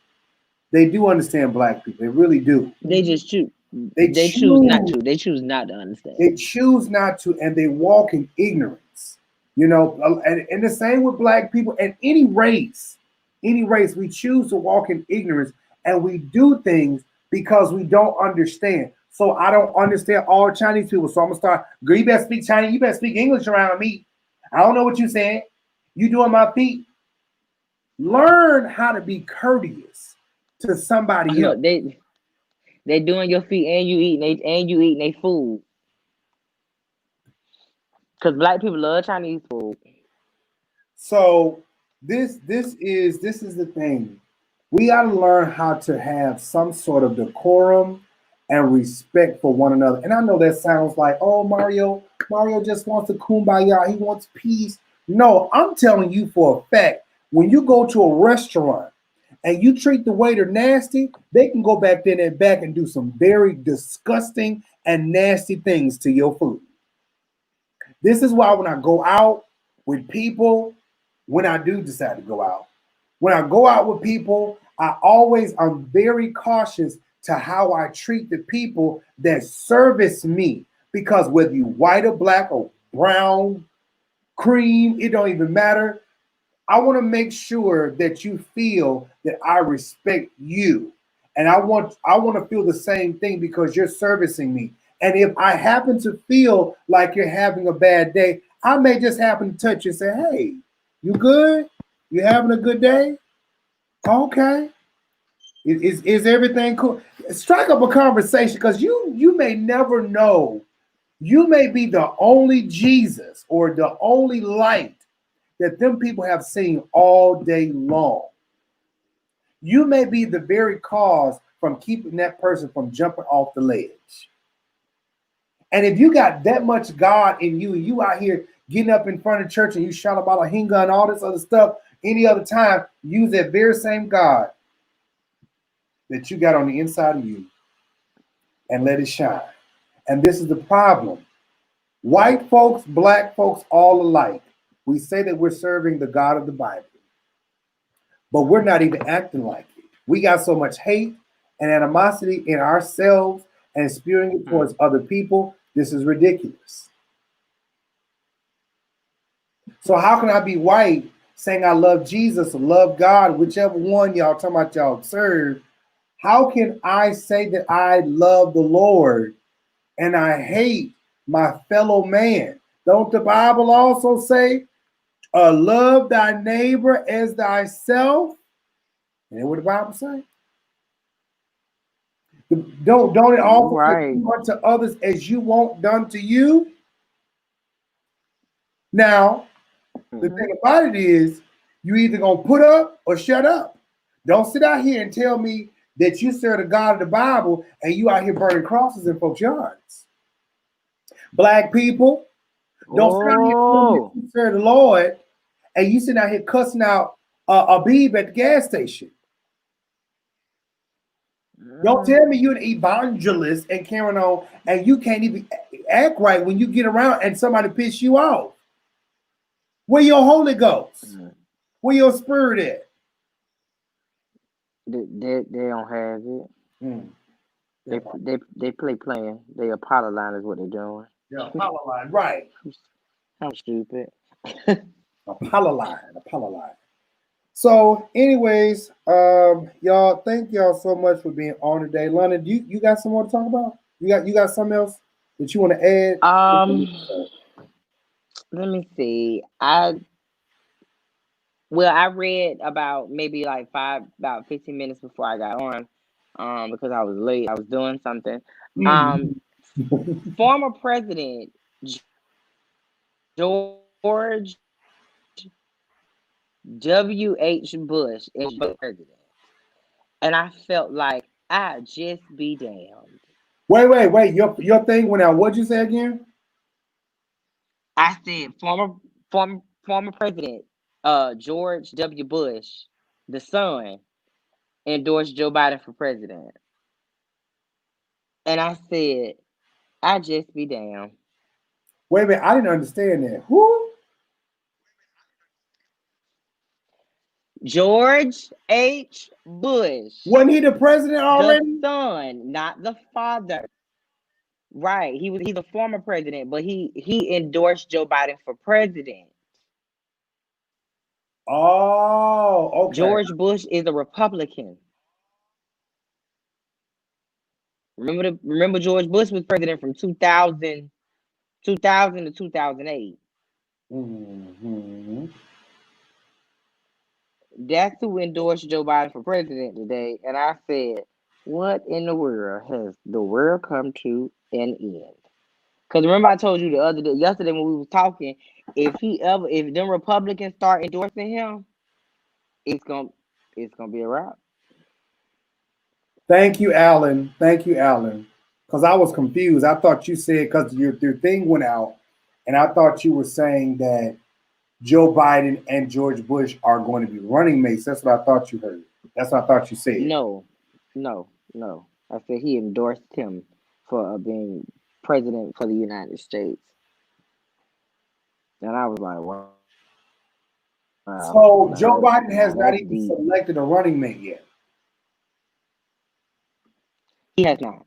They do understand black people. They really do. They just choose. They They choose not choose to. They choose not to understand. they choose not to, and they walk in ignorance. And the same with black people and any race, we choose to walk in ignorance, and we do things because we don't understand. So I don't understand all Chinese people. So I'm gonna start. Girl, you better speak Chinese. You better speak English around me. I don't know what you're saying. You doing my feet. Learn how to be courteous to somebody else. Look, they doing your feet, and you eating they food. Cause black people love Chinese food. So this is the thing. We got to learn how to have some sort of decorum and respect for one another. And I know that sounds like, oh, Mario just wants to kumbaya. He wants peace. No, I'm telling you for a fact, when you go to a restaurant and you treat the waiter nasty, they can go back there and back and do some very disgusting and nasty things to your food. This is why when I go out with people, when I do decide to go out, when I go out with people, I'm very cautious to how I treat the people that service me. Because whether you white or black or brown, cream, it don't even matter. I want to make sure that you feel that I respect you. And I want to feel the same thing because you're servicing me. And if I happen to feel like you're having a bad day, I may just happen to touch you and say, "Hey, you good? You having a good day? Okay. Is everything cool?" Strike up a conversation because you may never know. You may be the only Jesus or the only light that them people have seen all day long. You may be the very cause from keeping that person from jumping off the ledge. And if you got that much God in you, and you out here getting up in front of church and you shout about a hinga and all this other stuff, any other time, use that very same God that you got on the inside of you and let it shine. And this is the problem. White folks, black folks, all alike. We say that we're serving the God of the Bible, but we're not even acting like it. We got so much hate and animosity in ourselves and spewing it towards other people. This is ridiculous. So how can I be white saying I love Jesus or love God, whichever one y'all talking about y'all serve? How can I say that I love the Lord and I hate my fellow man? Don't the Bible also say, love thy neighbor as thyself? And what the Bible say? Don't it also say, do unto others as you want done to you? Now, the thing about it is, you either gonna put up or shut up. Don't sit out here and tell me that you serve the God of the Bible and you out here burning crosses in folks' yards. Black people, don't sit out here telling me that you serve the Lord and you sit out here cussing out a beeb at the gas station. Don't tell me you're an evangelist and carrying on and you can't even act right when you get around and somebody piss you off. Where your Holy Ghost? Where your spirit at? They don't have it. They playing. They Apollo is what they're doing. Yeah, Apollo line, right. How stupid. Apollo line. So, anyways, y'all, thank y'all so much for being on today. London, you got some more to talk about? You got something else that you want to add? Let me see. I read about maybe like about 15 minutes before I got on, because I was late. I was doing something. Former President George W.H. Bush is president. And I felt like I'd just be damned. Wait. Your thing went out. What'd you say again? I said former president George W. Bush, the son, endorsed Joe Biden for president. And I said, I just be damned. Wait a minute, I didn't understand that. Who? George H. Bush. Wasn't he the president already? The son, not the father. Right. He's a former president, but he endorsed Joe Biden for president. Oh, okay. George Bush is a Republican. Remember George Bush was president from 2000 to 2008. Mm-hmm. That's who endorsed Joe Biden for president today. And I said, what in the world has the world come to an end? Because remember I told you yesterday when we was talking, if them Republicans start endorsing him, it's gonna be a wrap. Thank you, Alan. Because I was confused. I thought you said because your thing went out, and I thought you were saying that Joe Biden and George Bush are going to be running mates. That's what I thought you heard. That's what I thought you said. No. I said he endorsed him for being president for the United States. And I was like, wow. So Joe Biden has not even selected a running mate yet. He has not.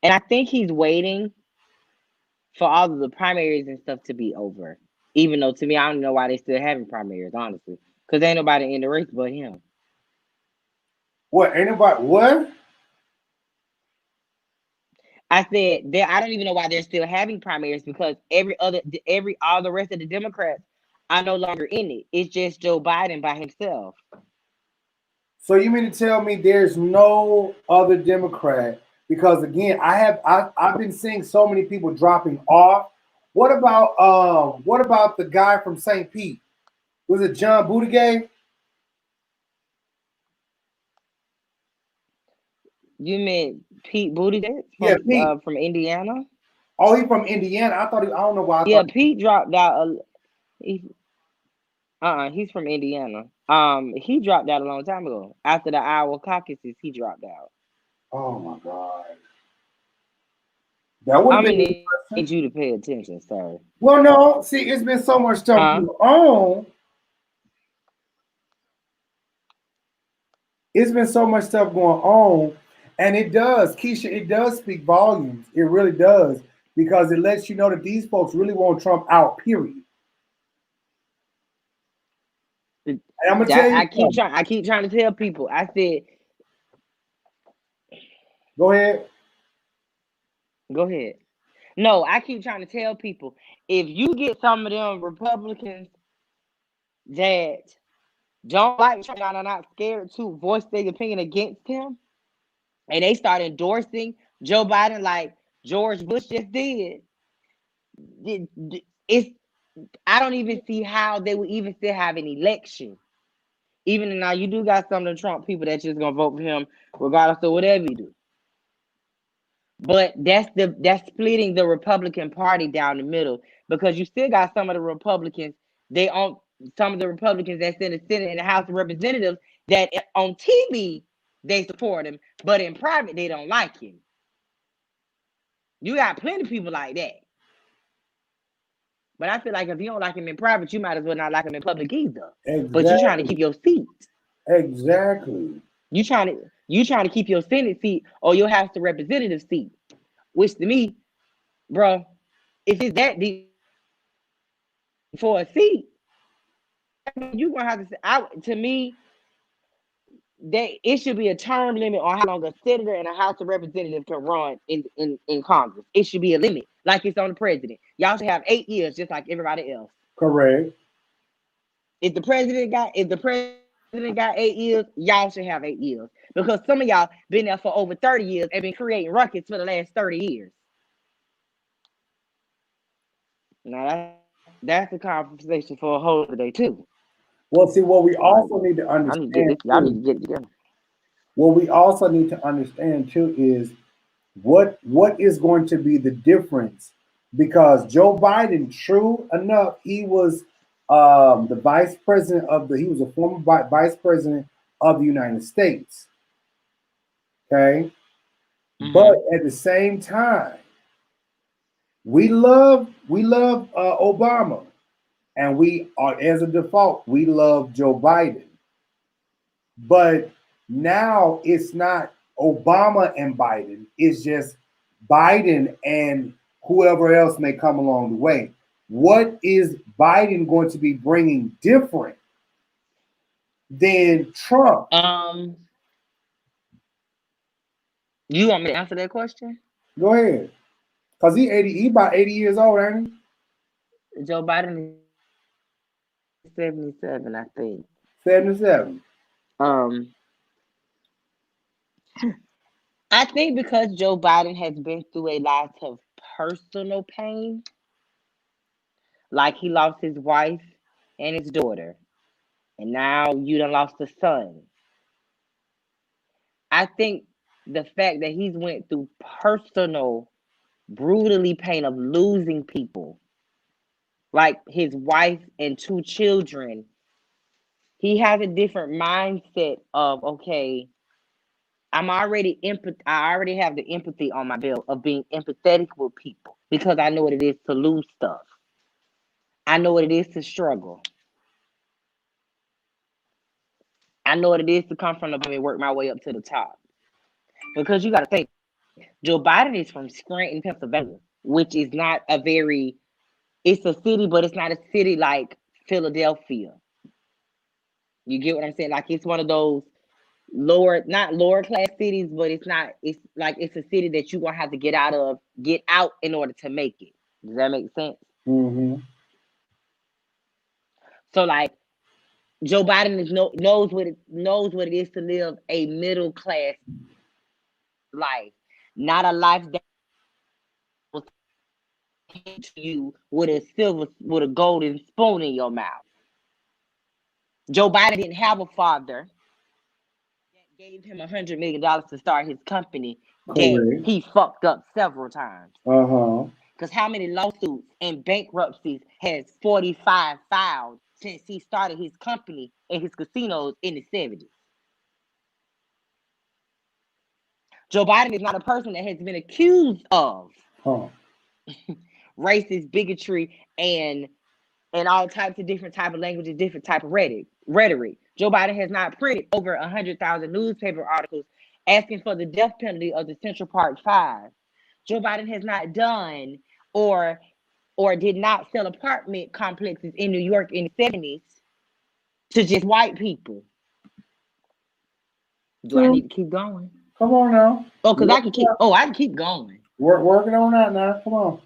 And I think he's waiting for all of the primaries and stuff to be over. Even though to me, I don't know why they still having primaries, honestly, because ain't nobody in the race but him. What? Anybody? What? I said I don't even know why they're still having primaries because all the rest of the Democrats are no longer in it. It's just Joe Biden by himself. So you mean to tell me there's no other Democrat? Because again, I've been seeing so many people dropping off. What about the guy from St. Pete? Was it John Buttigieg? You meant Pete Buttigieg Yeah, Pete. from Indiana? Oh, he's from Indiana. I don't know why I Yeah, thought. Pete dropped out. He's from Indiana. He dropped out a long time ago. After the Iowa caucuses, he dropped out. Oh my God. That would I'm have gonna been need you to pay attention, sir. well, no. See, it's been so much stuff going on. It's been so much stuff going on, and it does, Keisha. It does speak volumes. It really does because it lets you know that these folks really want Trump out. Period. And I'm gonna tell you something. I keep trying to tell people. I said, Go ahead. go ahead. No, I keep trying to tell people if you get some of them Republicans that don't like Trump and are not scared to voice their opinion against him, and they start endorsing Joe Biden like George Bush just did, it's I don't even see how they would even still have an election. Even now, you do got some of the Trump people that just gonna vote for him regardless of whatever you do. But that's splitting the Republican Party down the middle because you still got some of the Republicans. Some of the Republicans that's in the Senate and the House of Representatives that on TV they support him, but in private they don't like him. You got plenty of people like that. But I feel like if you don't like him in private, you might as well not like him in public either. Exactly. But you're trying to keep your seat. Exactly. You trying to keep your Senate seat or your House of Representative seat. Which to me, bro, if it's that deep for a seat, you're gonna have to. To me, it should be a term limit on how long a senator and a House of Representatives can run in Congress. It should be a limit, like it's on the president. Y'all should have 8 years, just like everybody else. Correct. If the president got 8 years, y'all should have 8 years because some of y'all been there for over 30 years and been creating ruckus for the last 30 years. Now that's a conversation for a whole day too. Well, see, what we also need to understand. Y'all need to get it together. What we also need to understand too is what is going to be the difference because Joe Biden, true enough, he was the vice president he was a former vice president of the United States. Okay. Mm-hmm. But at the same time, we love Obama, and we are, as a default, we love Joe Biden. But now it's not Obama and Biden, it's just Biden and whoever else may come along the way. What is Biden going to be bringing different than Trump? You want me to answer that question? Go ahead. Because he about 80 years old, ain't he? Joe Biden is 77, I think. 77. I think because Joe Biden has been through a lot of personal pain, like he lost his wife and his daughter, and now you done lost a son. I think the fact that he's went through personal, brutally pain of losing people, like his wife and 2 children, he has a different mindset of, okay, I already have the empathy on my belt of being empathetic with people because I know what it is to lose stuff. I know what it is to struggle. I know what it is to come from the bottom and work my way up to the top. Because you got to think, Joe Biden is from Scranton, Pennsylvania, which is not a very it's a city, but it's not a city like Philadelphia. You get what I'm saying? Like it's one of those not lower class cities, but it's not. It's like it's a city that you gonna have to get out in order to make it. Does that make sense? Mm-hmm. So like Joe Biden knows what it is to live a middle class life, not a life that was handed to you with a golden spoon in your mouth. Joe Biden didn't have a father that gave him $100 million to start his company that Correct. he fucked up several times. Uh-huh. Because how many lawsuits and bankruptcies has 45 filed since he started his company and his casinos in the 70s? Joe Biden is not a person that has been accused of racist bigotry and all types of different type of languages, different type of rhetoric. Joe Biden has not printed over 100,000 newspaper articles asking for the death penalty of the Central Park Five. Joe Biden has not done or did not sell apartment complexes in New York in the 70s to just white people. Do I need to keep going? Come on now. Oh, because I can keep going. Working on that now. Come on.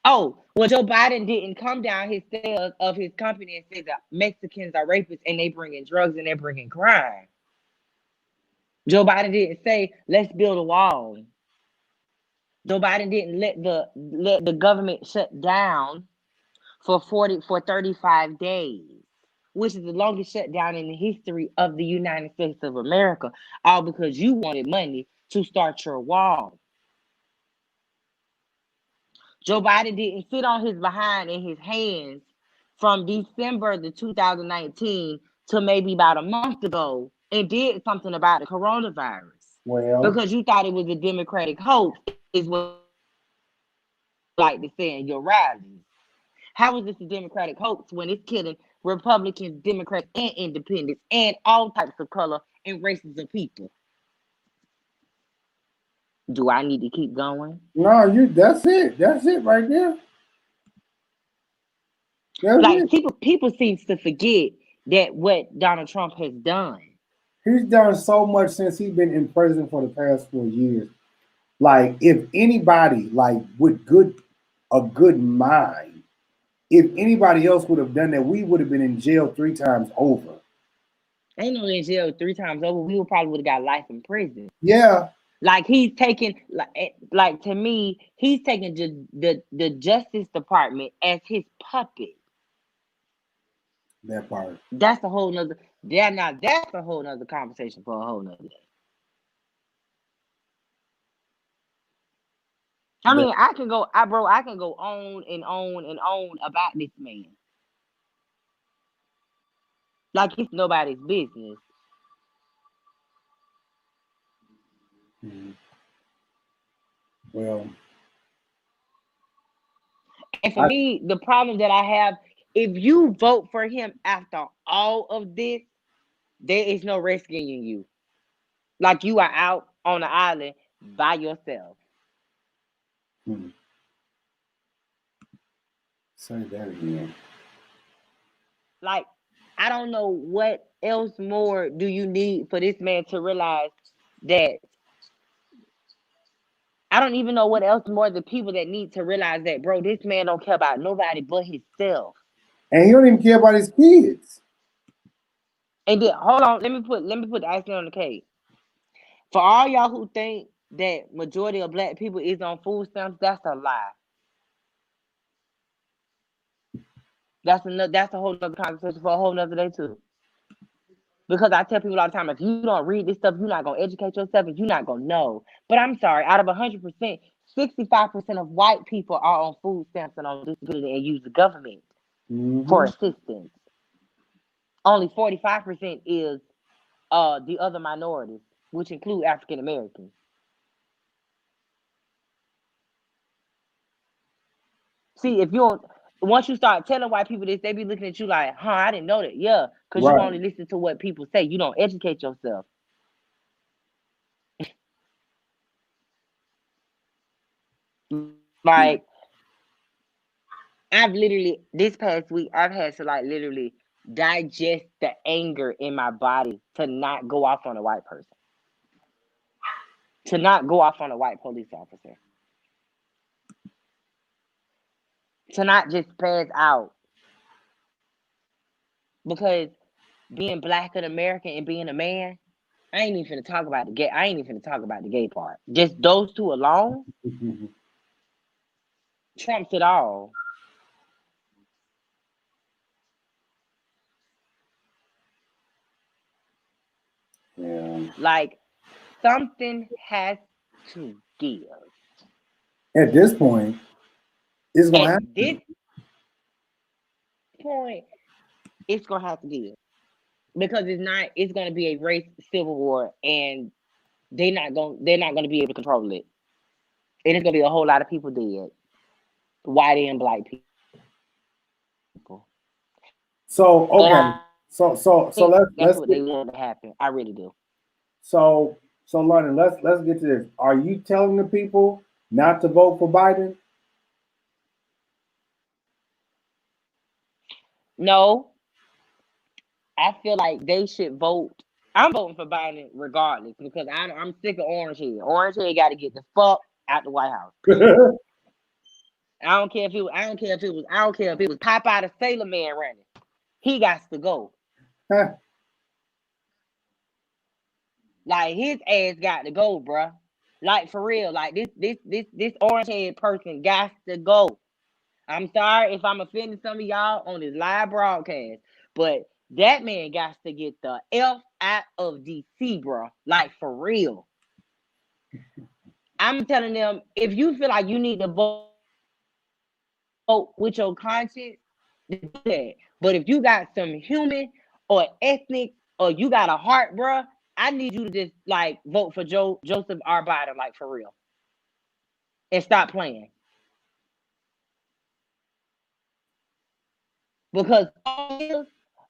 Oh, well, Joe Biden didn't come down his sales of his company and say that Mexicans are rapists and they bring in drugs and they're bringing crime. Joe Biden didn't say, let's build a wall. Joe Biden didn't let the government shut down for 35 days, which is the longest shutdown in the history of the United States of America, all because you wanted money to start your wall. Joe Biden didn't sit on his behind in his hands from December of 2019 to maybe about a month ago and did something about the coronavirus. Well, because you thought it was a Democratic hoax, is what I like to say in your rallies. How is this a Democratic hoax when it's killing Republicans, Democrats, and independents, and all types of color and races of people? Do I need to keep going? no, that's it. That's it right there. That's Like it. people seem to forget that what Donald Trump has done. He's done so much since he's been in prison for the past 4 years. Like, if anybody, like, with a good mind, if anybody else would have done that, we would have been in jail 3 times over. Ain't no in jail 3 times over. We would probably would have got life in prison. Yeah. Like he's taking, like to me, he's taking the Justice Department as his puppet. That part. That's a whole nother. That's a whole nother conversation for a whole nother day. I mean, I can go on and on and on about this man. Like it's nobody's business. Mm-hmm. Well, and for me, the problem that I have, if you vote for him after all of this, there is no rescuing you. Like you are out on the island by yourself. Say that again. Like, I don't know what else more do you need for this man to realize that. I don't even know what else more the people that need to realize that, bro, this man don't care about nobody but himself. And he don't even care about his kids. And then, hold on, let me put the icing on the cake. For all y'all who think that majority of black people is on food stamps, that's a lie. That's a whole nother conversation for a whole nother day too. Because I tell people all the time, if you don't read this stuff, you're not gonna educate yourself, and you're not gonna know. But I'm sorry, out of 100%, 65% of white people are on food stamps and on disability and use the government for assistance. Only 45% is the other minorities, which include African Americans. See, if you don't, once you start telling white people this, they be looking at you like, huh, I didn't know that. Yeah, because you only listen to what people say. You don't educate yourself. Like, I've literally this past week I've had to like literally digest the anger in my body to not go off on a white person. To not go off on a white police officer. To not just pass out. Because being black and American and being a man, I ain't even finna talk about the gay. I ain't even finna talk about the gay part. Just those two alone trumps it all. Yeah. Like something has to give. At this point, it's gonna At happen. this point, it's gonna have to give. Because it's gonna be a race civil war and they're not gonna be able to control it. And it's gonna be a whole lot of people dead. White and black people. So okay, And so that's let's what get, they want to happen. I really do. so London, let's get to this. Are you telling the people not to vote for Biden? No, I feel like they should vote. I'm voting for Biden regardless because I'm sick of Orange Head. Orange Head got to get the fuck out the White House. Period. I don't care if it was Popeye the Sailor Man running. He got to go. Like his ass got to go, bruh. Like for real. Like this orange head person got to go. I'm sorry if I'm offending some of y'all on this live broadcast, but that man got to get the F out of DC, bro. Like for real. I'm telling them, if you feel like you need to vote with your conscience, do that. But if you got some human or ethnic or you got a heart, bro, I need you to just like vote for Joseph R. Biden, like for real, and stop playing. Because oh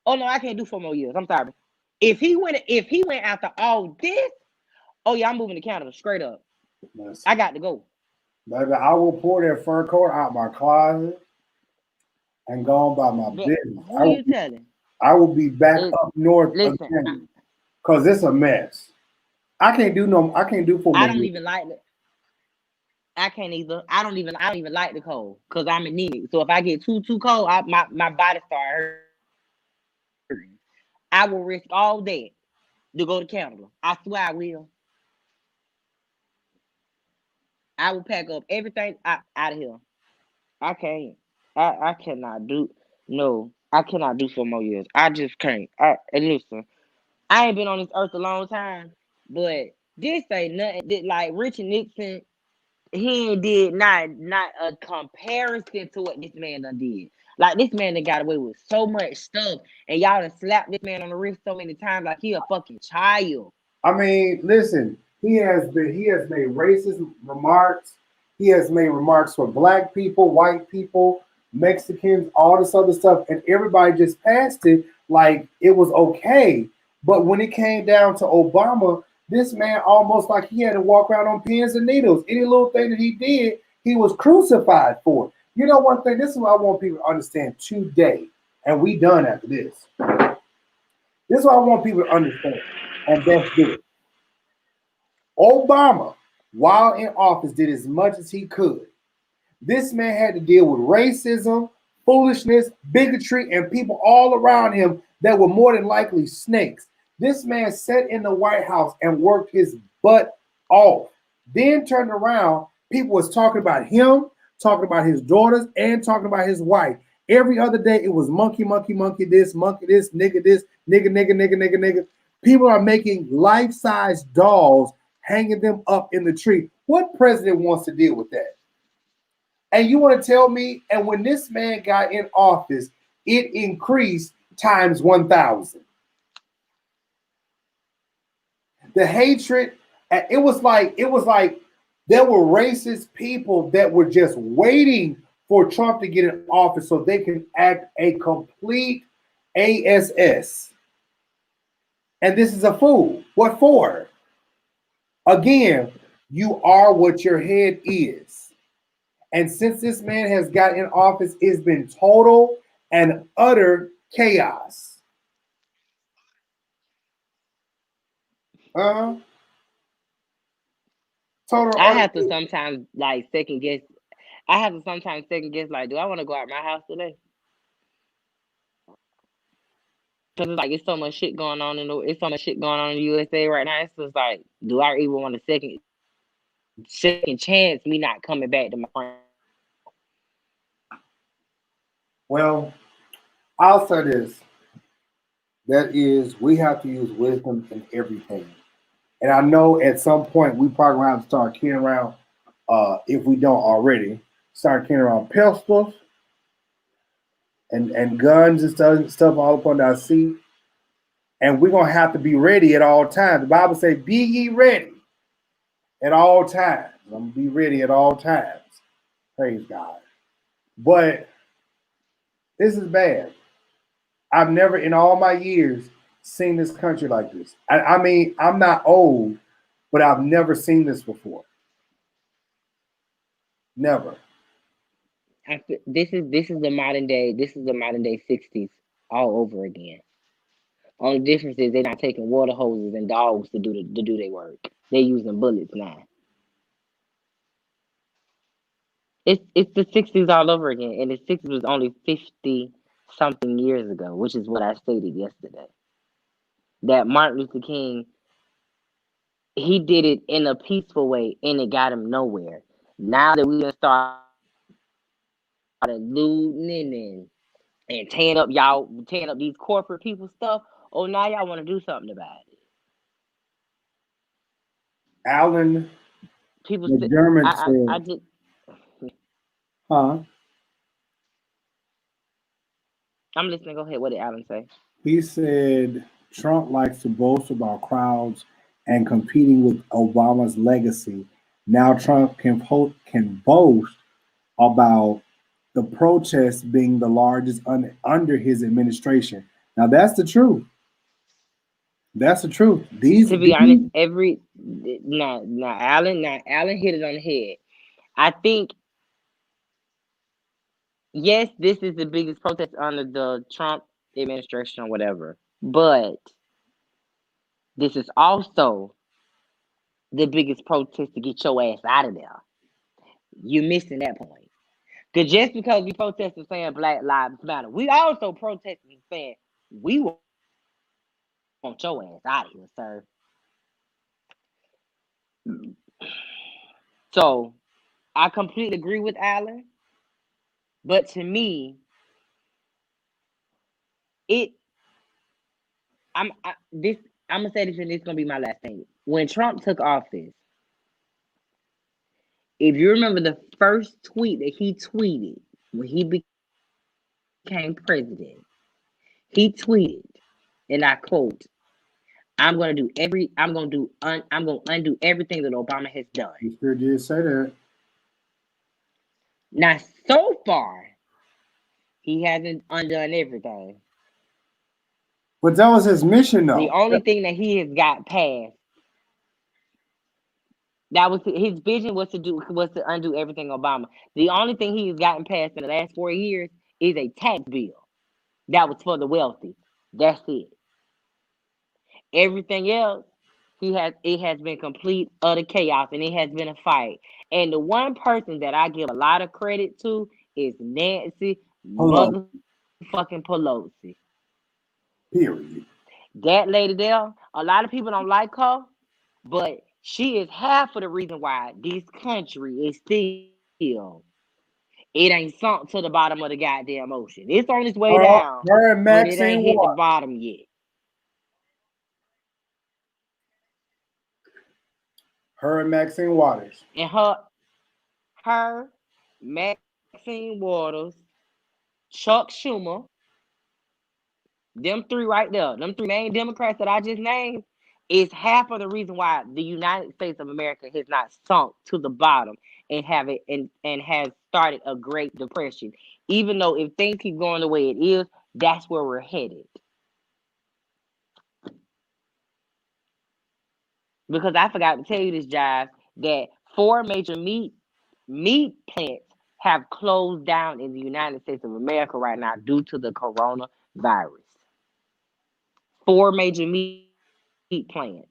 no, I can't do 4 more years. I'm sorry. If he went after all this, oh yeah, I'm moving to Canada straight up. I got to go. Baby, I will pour that fur coat out my closet and go on by my business. Who you telling? I will be back up north Listen, again because it's a mess. I can't do 4 more I don't years. even like it. I can't either. I don't even like the cold because I'm anemic. So if I get too cold, my body start hurting. I will risk all that to go to Canada. I swear I will. I will pack up everything out of here. I can't. I cannot do. No, I cannot do 4 more years. I just can't. And listen, I ain't been on this earth a long time, but this ain't nothing. Like Richard Nixon, he did not a comparison to what this man done did. Like this man done got away with so much stuff, and y'all done slapped this man on the wrist so many times like he a fucking child. I mean, listen, he has made racist remarks. He has made remarks for black people, white people, Mexicans, all this other stuff, and everybody just passed it like it was okay. But when it came down to Obama, this man almost like he had to walk around on pins and needles. Any little thing that he did, he was crucified for. You know one thing, this is what I want people to understand today, and we done after this. This is what I want people to understand, and that's good. Obama, while in office, did as much as he could. This man had to deal with racism, foolishness, bigotry, and people all around him that were more than likely snakes. This man sat in the White House and worked his butt off. Then turned around, people was talking about him, talking about his daughters, and talking about his wife. Every other day, it was monkey, monkey, monkey this, nigga this, nigga, nigga, nigga, nigga, nigga. People are making life-size dolls, hanging them up in the tree. What president wants to deal with that? And you want to tell me, and when this man got in office, it increased times 1,000. The hatred, it was like there were racist people that were just waiting for Trump to get in office so they can act a complete ASS. And this is a fool. What for? Again, you are what your head is. And since this man has got in office, it's been total and utter chaos. Uh, total I utter have to chaos. sometimes like second guess. I have to sometimes second guess like, do I want to go out my house today? Because it's like it's so much shit going on it's so much shit going on in the USA right now. It's just like, do I even want a second chance me not coming back to my friend? Well, I'll say this. That is, we have to use wisdom in everything. And I know at some point we probably gonna have to start carrying around, if we don't already, start carrying around pistols and guns and stuff all up on our seat. And we're gonna have to be ready at all times. The Bible says, "Be ye ready at all times." I'm gonna be ready at all times. Praise God. But this is bad. I've never, in all my years, seen this country like this. I mean, I'm not old, but I've never seen this before. Never. This is the modern day. This is the modern day '60s all over again. Only difference is they're not taking water hoses and dogs to do their work. They're using bullets now. It's the '60s all over again, and the '60s was only 50 something years ago, which is what I stated yesterday. That Martin Luther King, he did it in a peaceful way, and it got him nowhere. Now that we done started looting and tearing up these corporate people stuff. Oh, now y'all want to do something about it. Alan People, McDermott I said, just, huh? I'm listening. Go ahead. What did Alan say? He said Trump likes to boast about crowds and competing with Obama's legacy. Now Trump can boast about the protests being the largest under his administration. Now that's the truth. That's the truth. To be honest, Alan hit it on the head. I think yes, this is the biggest protest under the Trump administration or whatever, but this is also the biggest protest to get your ass out of there. You're missing that point. Because just because we protesting saying Black Lives Matter, we also protesting saying we want your ass out of here, sir. So I completely agree with Alan, but to me, it I'm I, this I'm gonna say this and this is gonna be my last thing. When Trump took office, if you remember the first tweet that he tweeted when he became president, he tweeted, and I quote, I'm gonna undo everything that Obama has done. He sure did say that. Now, so far, he hasn't undone everything. But that was his mission, The though. only thing that he has got past, that was his vision was to undo everything Obama. The only thing he has gotten past in the last 4 years is a tax bill that was for the wealthy. That's it. Everything else, it has been complete utter chaos, and it has been a fight. And the one person that I give a lot of credit to is Nancy Hold on. motherfucking Pelosi. Period. That lady there, a lot of people don't like her, but she is half of the reason why this country is still, it ain't sunk to the bottom of the goddamn ocean. It's on its way down, Her and but it Maxine ain't hit the Waters. bottom yet. Her and Maxine Waters. And her, Maxine Waters, Chuck Schumer, them three right there, them three main Democrats that I just named, is half of the reason why the United States of America has not sunk to the bottom and has started a Great Depression. Even though if things keep going the way it is, that's where we're headed. Because I forgot to tell you this, Jive, that 4 major meat plants have closed down in the United States of America right now due to the coronavirus. 4 major meat plants.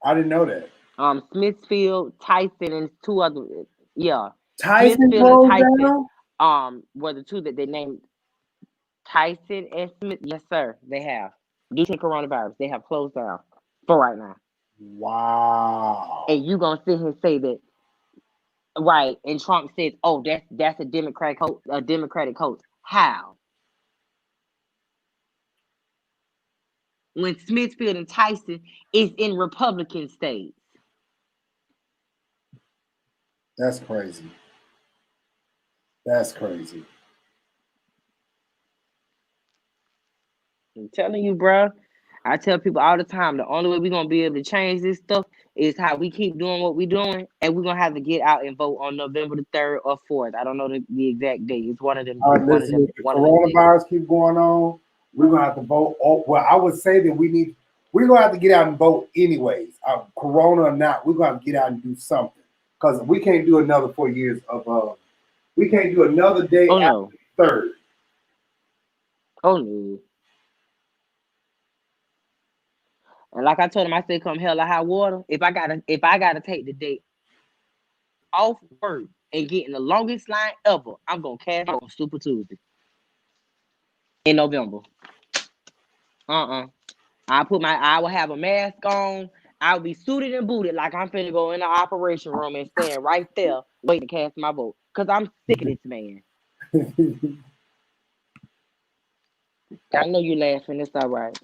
I didn't know that. Smithfield, Tyson, and 2 other. Yeah, Tyson Smithfield and closed Tyson. down? Were the 2 that they named. Tyson and Smith. Yes, sir. They have. Due to coronavirus, they have closed down for right now. Wow. And you gonna sit here and say that, right? And Trump says, "Oh, that's a Democratic coach." How? When Smithfield and Tyson is in Republican states. That's crazy. That's crazy. I'm telling you, bro. I tell people all the time, the only way we're gonna be able to change this stuff is how we keep doing what we're doing, and we're gonna have to get out and vote on November the 3rd or 4th. I don't know the exact date. It's one of them. Listen, if the coronavirus keep going on, we're gonna have to vote. Well, I would say that we're gonna have to get out and vote anyways. Corona or not, we're gonna have to get out and do something because we can't do another 4 years of. We can't do another day after the 3rd. Oh no. And like I told him, I said, come hell or high water. If I gotta take the day off work and get in the longest line ever, I'm gonna cash out on Super Tuesday in November. I will have a mask on. I'll be suited and booted like I'm finna go in the operation room and stand right there waiting to cast my vote. Cause I'm sick of this man. I know you laughing. It's all right.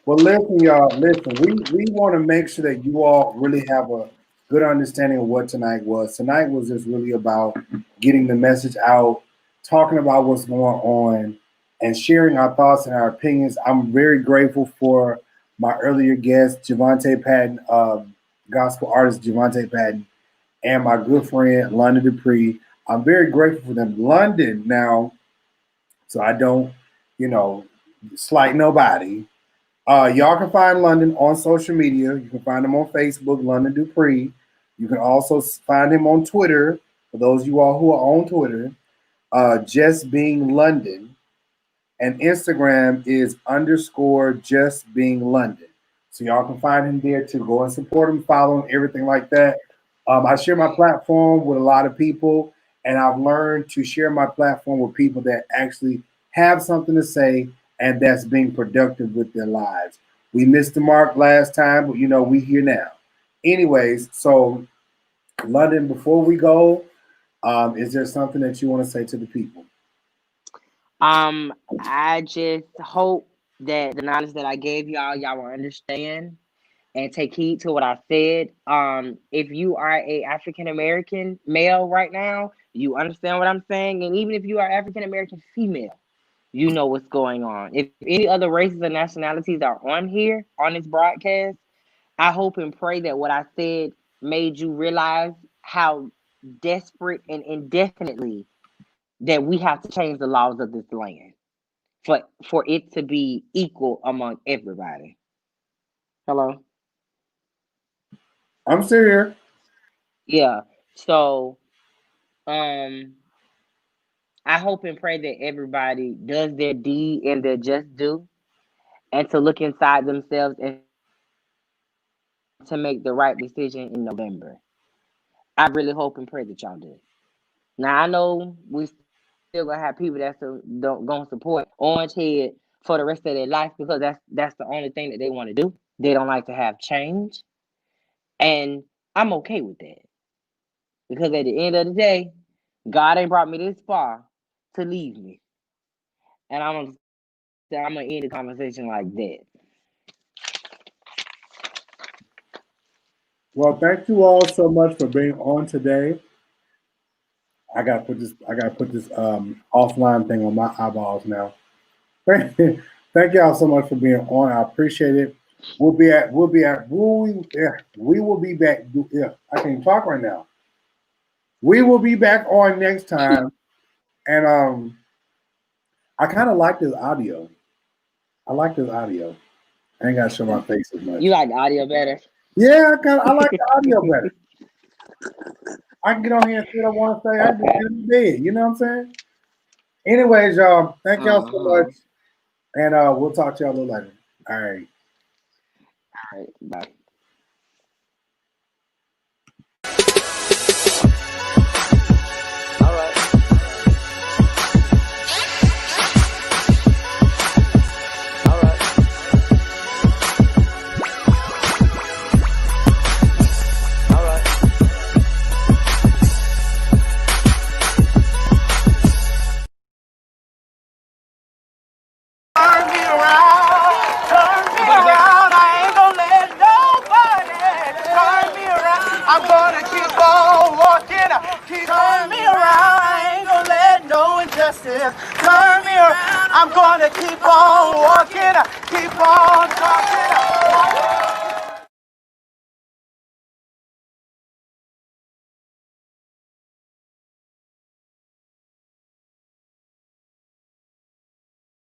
Well, listen, y'all. Listen, we want to make sure that you all really have a good understanding of what tonight was. Tonight was just really about getting the message out, talking about what's going on, and sharing our thoughts and our opinions. I'm very grateful for my earlier guest, Javonte Patton, gospel artist Javonte Patton, and my good friend London Dupree. I'm very grateful for them. London now, so I don't, slight nobody. Y'all can find London on social media. You can find him on Facebook, London Dupree. You can also find him on Twitter, for those of you all who are on Twitter, Just Being London. And Instagram is _ Just Being London. So y'all can find him there to go and support him, follow him, everything like that. I share my platform with a lot of people, and I've learned to share my platform with people that actually have something to say and that's being productive with their lives. We missed the mark last time, but we here now. Anyways, so London, before we go, is there something that you want to say to the people? I just hope that the knowledge that I gave y'all will understand and take heed to what I said. If you are a African American male right now, you understand what I'm saying, and even if you are African American female, you know what's going on. If any other races or nationalities are on here on this broadcast, I hope and pray that what I said made you realize how desperate and indefinitely that we have to change the laws of this land for it to be equal among everybody. Hello? I'm still here. Yeah. So I hope and pray that everybody does their deed and their just due, and to look inside themselves and to make the right decision in November. I really hope and pray that y'all do. Now I know we still gonna have people that's gonna support Orange Head for the rest of their life because that's the only thing that they want to do. They don't like to have change, and I'm okay with that because at the end of the day, God ain't brought me this far to leave me, and I'm gonna end the conversation like that. Well, thank you all so much for being on today. I gotta put this offline thing on my eyeballs now. Thank y'all so much for being on. I appreciate it. We will be back. Yeah, I can't even talk right now. We will be back on next time. And I kind of like this audio. I like this audio. I ain't gotta show my face as much. You like the audio better? Yeah, I like the audio better. I can get on here and say what I want to say. I can be dead. You know what I'm saying? Anyways, y'all, thank y'all so much. And we'll talk to y'all a little later. All right. All right. Bye. I'm gonna keep on walking, turn me around, I ain't gonna let no injustice turn me around. I'm gonna keep on walking, keep on